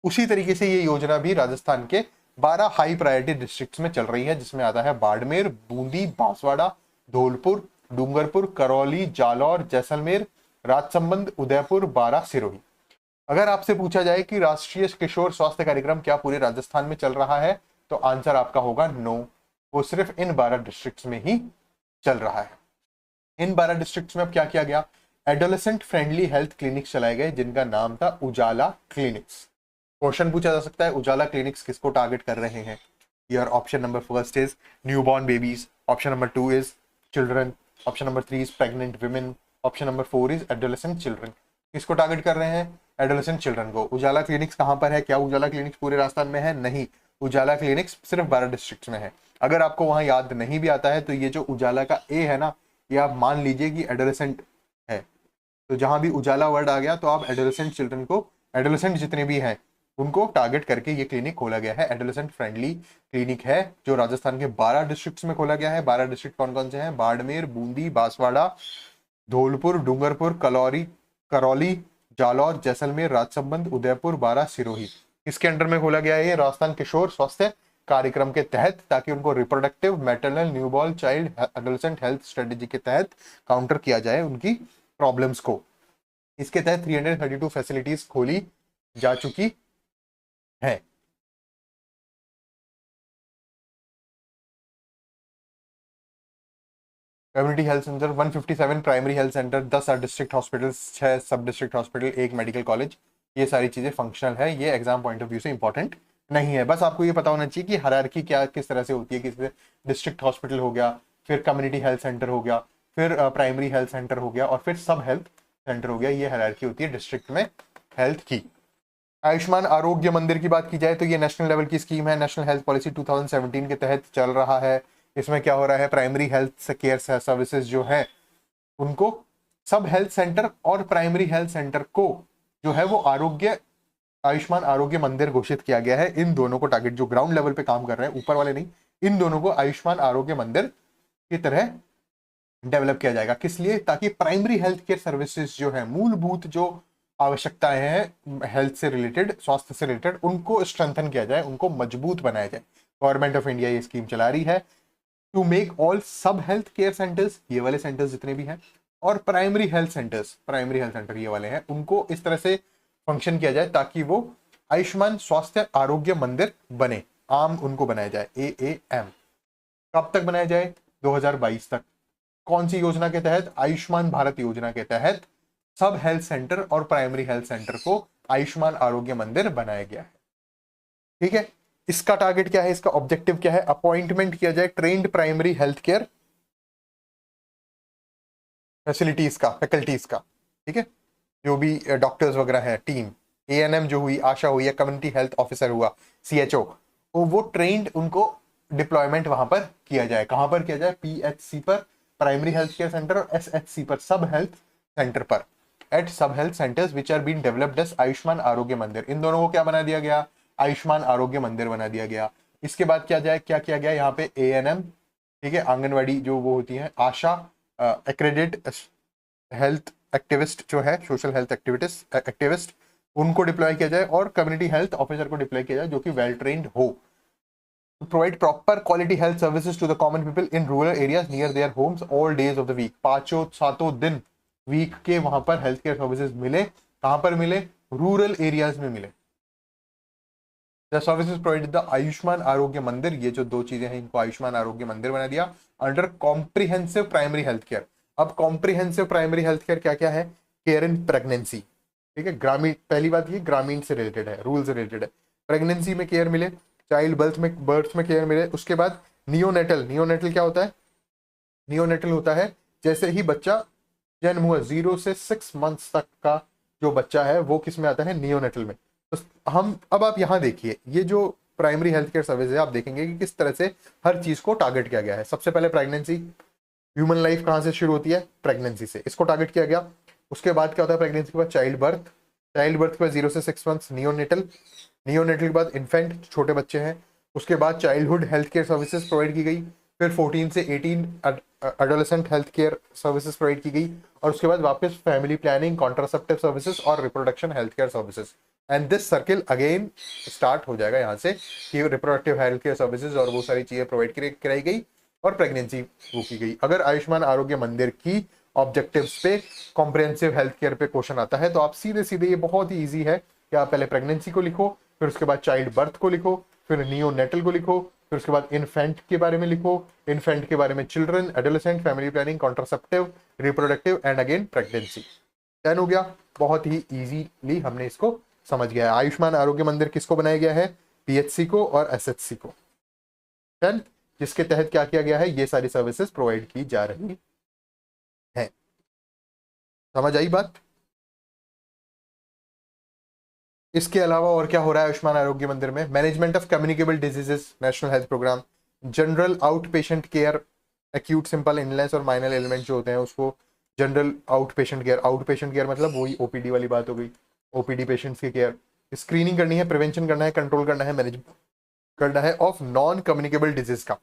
उसी तरीके से ये योजना भी राजस्थान के 12 हाई प्रायोरिटी डिस्ट्रिक्ट्स में चल रही है, जिसमें आता है बाड़मेर, बूंदी, बांसवाड़ा, धौलपुर, डूंगरपुर, करौली, जालौर, जैसलमेर, राजसमंद, उदयपुर, बारां, सिरोही। अगर आपसे पूछा जाए कि राष्ट्रीय किशोर स्वास्थ्य कार्यक्रम क्या पूरे राजस्थान में चल रहा है, तो आंसर आपका होगा नो, वो सिर्फ इन 12 डिस्ट्रिक्ट्स में ही चल रहा है। इन 12 डिस्ट्रिक्ट्स में अब क्या किया गया, एडोलेसेंट फ्रेंडली हेल्थ क्लिनिक्स चलाए गए जिनका नाम था उजाला क्लिनिक्स। क्वेश्चन पूछा जा सकता है उजाला क्लिनिक्स किसको टारगेट कर रहे हैं। Your option number first is newborn babies, option number 2 is children, option number 3 is pregnant women, option number 4 is adolescent children. किसको टारगेट कर रहे हैं, एडोलेसेंट चिल्ड्रन को। उजाला क्लिनिक्स कहां पर है, क्या उजाला क्लिनिक्स पूरे राजस्थान में है, नहीं, उजाला क्लिनिक्स सिर्फ 12 डिस्ट्रिक्ट में है। अगर आपको वहां याद नहीं भी आता है तो ये जो उजाला का ए है ना, ये आप मान लीजिए कि एडोलेसेंट है, तो जहां भी उजाला वर्ड आ गया तो आप एडोलेसेंट चिल्ड्रन को, एडोलेसेंट जितने भी हैं उनको टारगेट करके ये क्लिनिक खोला गया है। एडोलेसेंट फ्रेंडली क्लिनिक है जो राजस्थान के 12 डिस्ट्रिक्ट्स में खोला गया है। 12 डिस्ट्रिक्ट कौन कौन से हैं, बाड़मेर, बूंदी, बांसवाड़ा, धौलपुर, डूंगरपुर, करौली, जालौर, जैसलमेर, राजसमंद, उदयपुर, बारां, सिरोही। इसके अंडर में खोला गया है ये राजस्थान किशोर स्वास्थ्य कार्यक्रम के तहत, ताकि उनको reproductive, maternal, newborn, child, adolescent health strategy के तहत काउंटर किया जाए उनकी प्रॉब्लम्स को। इसके तहत 332 फैसिलिटीज खोली जा चुकी है। Community health centre 157 primary health centre, 10 district hospitals, 6 सब डिस्ट्रिक्ट हॉस्पिटल, 1 मेडिकल कॉलेज, ये सारी चीजें फंक्शनल है। ये एग्जाम पॉइंट ऑफ व्यू से इंपॉर्टेंट नहीं है। बस आपको ये पता होना चाहिए कि हायरार्की क्या किस तरह से होती है, किस डिस्ट्रिक्ट हॉस्पिटल हो गया, फिर कम्युनिटी हेल्थ सेंटर हो गया, फिर प्राइमरी हेल्थ सेंटर हो गया और फिर सब हेल्थ सेंटर हो गया। ये हायरार्की होती है डिस्ट्रिक्ट में हेल्थ की। आयुष्मान आरोग्य मंदिर की बात की जाए तो ये नेशनल लेवल की स्कीम है, नेशनल हेल्थ पॉलिसी 2017 के तहत चल रहा है। इसमें क्या हो रहा है, प्राइमरी हेल्थ केयर सर्विसेज जो है उनको सब हेल्थ सेंटर और प्राइमरी हेल्थ सेंटर को जो है वो आयुष्मान आरोग्य मंदिर घोषित किया गया है। इन दोनों को टारगेट, जो ग्राउंड लेवल पे काम कर रहे हैं, ऊपर वाले नहीं, इन दोनों को आयुष्मान आरोग्य मंदिर की तरह डेवलप किया जाएगा। किस लिए, ताकि प्राइमरी हेल्थ केयर सर्विसेज जो है, मूलभूत जो आवश्यकताएं हैं हेल्थ से रिलेटेड, स्वास्थ्य से रिलेटेड, उनको स्ट्रेंथन किया जाए, उनको मजबूत बनाया जाए। गवर्नमेंट ऑफ इंडिया ये स्कीम चला रही है टू मेक ऑल सब हेल्थ केयर सेंटर्स, ये वाले सेंटर्स जितने भी हैं, और प्राइमरी हेल्थ सेंटर ये वाले हैं, उनको इस तरह से फंक्शन किया जाए ताकि वो आयुष्मान स्वास्थ्य आरोग्य मंदिर बने, आम उनको बनाया जाए, AAM। कब तक बनाया जाए, 2022 तक। कौन सी योजना के तहत, आयुष्मान भारत योजना के तहत सब हेल्थ सेंटर और प्राइमरी हेल्थ सेंटर को आयुष्मान आरोग्य मंदिर बनाया गया है। ठीक है, इसका टारगेट क्या है, इसका ऑब्जेक्टिव क्या है, अपॉइंटमेंट किया जाए trend primary health care facilities का, फैकल्टीज का। ठीक है, जो भी डॉक्टर्स वगैरह है, टीम, ANM जो हुई, आशा हुई या कम्युनिटी हेल्थ ऑफिसर हुआ, CHO, वो ट्रेंड, उनको डिप्लॉयमेंट वहां पर किया जाए। कहां पर किया जाए, PHC पर, प्राइमरी हेल्थ केयर सेंटर, और SHC पर, सब हेल्थ सेंटर पर, at sub health centres which are been developed as Ayushman Arogya Mandir. इन दोनों को क्या बना दिया गया, आयुष्मान आरोग्य मंदिर बना दिया गया। इसके बाद क्या किया गया यहाँ पे, ANM, ठीक है, आंगनवाड़ी जो वो होती है, आशा, एक्रेडिट हेल्थ एक्टिविस्ट जो है, सोशल हेल्थ एक्टिविस्ट, उनको डिप्लॉय किया जाए, और कम्युनिटी हेल्थ ऑफिसर को डिप्लॉय किया जाए जो कि वेल ट्रेन्ड हो, to provide proper quality health services to the common people in rural areas near their homes all days of the week. 5-7 दिन वीक के वहां पर हेल्थ केयर सर्विसेज मिले। कहां पर मिले, रूरल एरियाज में मिले। The services provided the Ayushman Arogya मंदिर, ये जो दो चीजें हैं इनको आयुष्मान आरोग्य मंदिर बना दिया, under comprehensive primary health care. अब कॉम्प्रिहेंसिव प्राइमरी हेल्थ केयर क्या क्या है, केयर इन प्रेगनेंसी, ठीक है, ग्रामीण, पहली बात ये ग्रामीण से रिलेटेड है, रूरल से रिलेटेड है। प्रेगनेंसी में केयर मिले, चाइल्ड बर्थ में केयर मिले। उसके बाद नियोनेटल क्या होता है, नियोनेटल होता है जैसे ही बच्चा जन्म हुआ, 0 से 6 मंथ्स तक का जो बच्चा है वो किस में आता है, नियोनेटल में। तो हम अब आप यहाँ देखिए, ये जो प्राइमरी हेल्थ केयर सर्विस है, आप देखेंगे कि किस तरह से हर चीज को टारगेट किया गया है। सबसे पहले प्रेगनेंसी, ह्यूमन लाइफ कहाँ से शुरू होती है, प्रेगनेंसी से, इसको टारगेट किया गया। उसके बाद क्या होता है, प्रेगनेंसी के बाद चाइल्ड बर्थ, चाइल्ड बर्थ के बाद 0 से 6 मंथ्स नियोनेटल, नियोनेटल के बाद इन्फेंट, छोटे बच्चे हैं, उसके बाद childhood health care services provide की गई, फिर 14 से 18 adolescent health care services provide की गई, और उसके बाद वापस फैमिली प्लानिंग, कॉन्ट्रासेप्टिव सर्विसेज और reproduction health care services. And this circle again start हो जाएगा यहाँ से कि रिप्रोडक्टिव हेल्थ केयर सर्विसेज और वो सारी चीजें प्रोवाइड कराई गई और प्रेगनेंसी वो की गई। अगर आयुष्मान आरोग्य मंदिर की ऑब्जेक्टिव्स पे कॉम्प्रिहेंसिव हेल्थ केयर पे क्वेश्चन आता है तो आप सीधे सीधे, ये बहुत ही ईजी है कि आप पहले प्रेगनेंसी को लिखो, फिर उसके बाद चाइल्ड बर्थ को लिखो, फिर नियोनेटल को लिखो, फिर उसके बाद इन्फेंट के बारे में लिखो, इन्फेंट के बारे में children, adolescent, family planning, contraceptive, reproductive and again pregnancy. Done हो गया, बहुत ही इजीली हमने इसको समझ गया है। आयुष्मान आरोग्य मंदिर किसको बनाया गया है? पीएचसी को और एसएचसी को। डन, जिसके तहत क्या किया गया है? ये सारी सर्विसेज प्रोवाइड की जा रही है। समझ आई बात? इसके अलावा और क्या हो रहा है आयुष्मान आरोग्य मंदिर में? Management of communicable diseases national health programme, general outpatient care, acute simple illness और माइनर एलिमेंट जो होते हैं उसको general outpatient care, outpatient care मतलब वही ओपीडी वाली बात हो गई, ओपीडी पेशेंट्स की केयर, स्क्रीनिंग करनी है, प्रिवेंशन करना है, कंट्रोल करना है, मैनेज करना है ऑफ नॉन कम्युनिकेबल डिजीज का।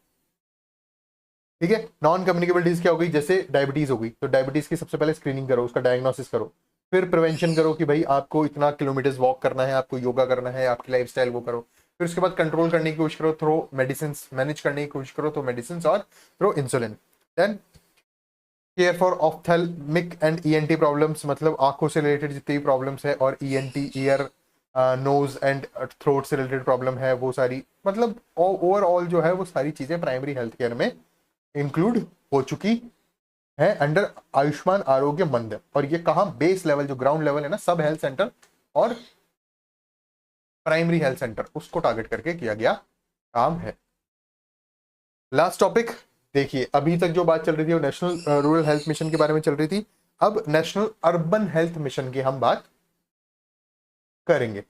ठीक है, नॉन कम्युनिकेबल डिजीज क्या हो गई? जैसे डायबिटीज हो गई, तो डायबिटीज की सबसे पहले स्क्रीनिंग करो, उसका डायग्नोसिस करो, फिर प्रिवेंशन करो कि भाई आपको इतना किलोमीटर वॉक करना है, आपको योगा करना है, आपकी लाइफस्टाइल वो करो, फिर उसके बाद कंट्रोल करने की कोशिश करो थ्रो मेडिसिन, मैनेज करने की कोशिश करो तो मेडिसिन और through insulin. Then care for ophthalmic and ENT problems, मतलब आंखों से रिलेटेड जितनी भी प्रॉब्लम्स है, और ENT ear nose and throat से रिलेटेड प्रॉब्लम है वो सारी, मतलब ओवरऑल जो है वो सारी चीजें प्राइमरी हेल्थ केयर में इंक्लूड हो चुकी है अंडर आयुष्मान आरोग्य मंदिर। और ये कहां? बेस लेवल, जो ग्राउंड लेवल है ना, सब हेल्थ सेंटर और प्राइमरी हेल्थ सेंटर, उसको टारगेट करके किया गया काम है। लास्ट टॉपिक देखिए, अभी तक जो बात चल रही थी वो नेशनल रूरल हेल्थ मिशन के बारे में चल रही थी, अब नेशनल अर्बन हेल्थ मिशन की हम बात करेंगे।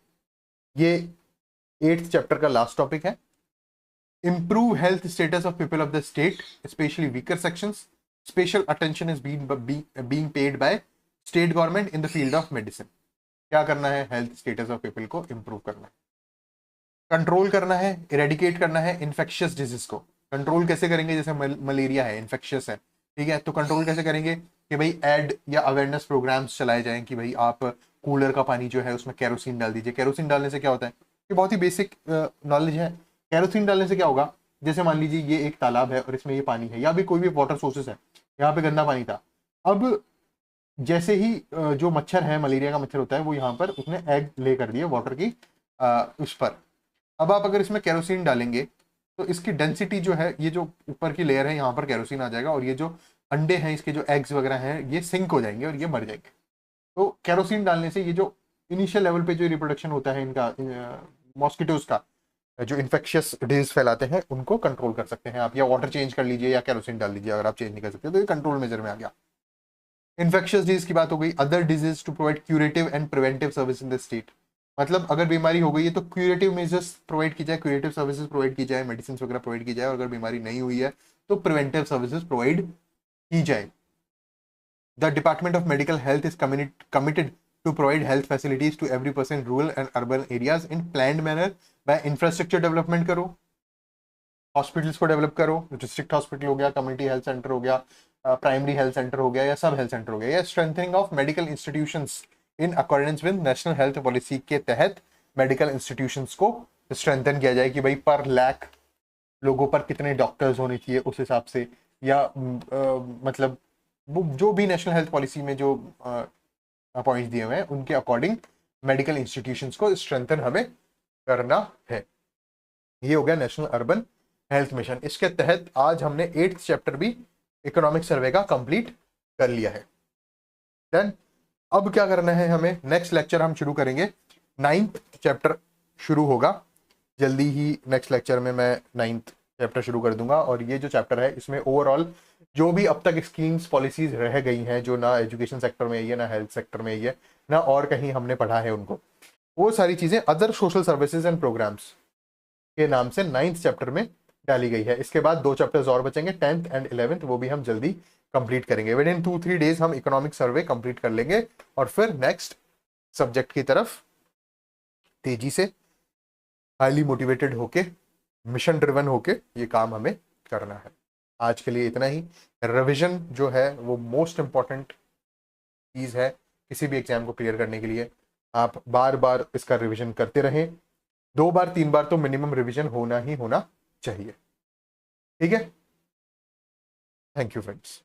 ये 8th चैप्टर का लास्ट टॉपिक है। Improve health status of people of the state, especially weaker sections. Special attention is being paid by state government in the field of medicine. क्या करना है? हेल्थ स्टेटस ऑफ पीपल को इंप्रूव करना है, कंट्रोल करना है, इरेडिकेट करना है इन्फेक्शियस डिजीज को। कंट्रोल कैसे करेंगे? जैसे मलेरिया है, इन्फेक्शियस है, ठीक है, तो कंट्रोल कैसे करेंगे कि भाई एड या अवेयरनेस प्रोग्राम्स चलाए जाएं कि भाई आप कूलर का पानी जो है उसमें केरोसिन डाल दीजिए। केरोसिन डालने से क्या होता है? ये बहुत ही बेसिक नॉलेज है। केरोसिन डालने से क्या होगा? जैसे मान लीजिए ये एक तालाब है और इसमें ये पानी है, या भी कोई भी वाटर सोर्सेस है, यहाँ पे गंदा पानी था, अब जैसे ही जो मच्छर है, मलेरिया का मच्छर होता है, वो यहाँ पर उसने एग ले कर दिए वाटर की उस पर। अब आप अगर इसमें केरोसिन डालेंगे तो इसकी डेंसिटी जो है, ये जो ऊपर की लेयर है यहाँ पर केरोसिन आ जाएगा, और ये जो अंडे हैं, इसके जो एग्स वगैरह हैं, ये सिंक हो जाएंगे और ये मर जाएंगे। तो केरोसिन डालने से ये जो इनिशियल लेवल पे जो रिप्रोडक्शन होता है इनका, मॉस्किटोज का, जो इन्फेक्शियस डिजीज फैलाते हैं, उनको कंट्रोल कर सकते हैं आप। या वाटर चेंज कर लीजिए या केरोसिन डाल लीजिए, अगर आप चेंज नहीं कर सकते तो ये कंट्रोल मेजर में आ गया। इन्फेक्शियस डिजीज की बात हो गई। Other disease to provide curative and preventive service in the state, मतलब अगर बीमारी हो गई है तो क्यूरेटिव मेजर्स प्रोवाइड की जाए, क्यूरेटिव सर्विसेज प्रोवाइड की जाए, मेडिसिन वगैरह प्रोवाइड की जाए, और अगर बीमारी नहीं हुई है तो प्रिवेंटिव सर्विसेज प्रोवाइड की जाए। The department of medical health is committed to provide health facilities to every person in rural and urban areas in planned manner by infrastructure development करो, हॉस्पिटल्स को डेवलप करो, डिस्ट्रिक्ट हॉस्पिटल हो गया, कम्युनिटी हेल्थ सेंटर हो गया, प्राइमरी हेल्थ सेंटर हो गया, या सब हेल्थ सेंटर हो गया, या strengthening of medical institutions in accordance with national health policy के तहत मेडिकल इंस्टीट्यूशंस को स्ट्रेंथन किया जाए कि भाई पर लाख लोगों पर कितने डॉक्टर्स होने चाहिए उस हिसाब से, या मतलब वो जो भी नेशनल हेल्थ पॉलिसी में जो पॉइंट्स दिए हुए हैं उनके अकॉर्डिंग मेडिकल इंस्टीट्यूशंस को स्ट्रेंथन हमें करना है। ये हो गया नेशनल अर्बन हेल्थ मिशन। इसके तहत आज हमने 8th चैप्टर भी इकोनॉमिक सर्वे का कंप्लीट कर लिया है। देन अब क्या करना है हमें? नेक्स्ट लेक्चर हम शुरू करेंगे, 9th चैप्टर शुरू होगा जल्दी ही। नेक्स्ट लेक्चर में मैं 9th चैप्टर शुरू कर दूंगा, और ये जो चैप्टर है इसमें ओवरऑल जो भी अब तक स्कीम्स पॉलिसीज रह गई हैं, जो ना एजुकेशन सेक्टर में है, ना हेल्थ सेक्टर में है, ना और कहीं हमने पढ़ा है उनको, वो सारी चीजें other social services and programmes के नाम से 9th चैप्टर में डाली गई है। इसके बाद 2 चैप्टर्स और बचेंगे, 10th एंड 11th, वो भी हम जल्दी कंप्लीट करेंगे। विद इन 2-3 डेज हम इकोनॉमिक सर्वे कंप्लीट कर लेंगे, और फिर नेक्स्ट सब्जेक्ट की तरफ तेजी से, हाईली मोटिवेटेड होके, मिशन ड्रिवन होके ये काम हमें करना है। आज के लिए इतना ही। रिवीजन जो है वो मोस्ट इंपॉर्टेंट चीज है किसी भी एग्जाम को क्लियर करने के लिए। आप बार बार इसका रिवीजन करते रहें, 2 बार 3 बार तो मिनिमम रिवीजन होना ही होना चाहिए। ठीक है, थैंक यू फ्रेंड्स।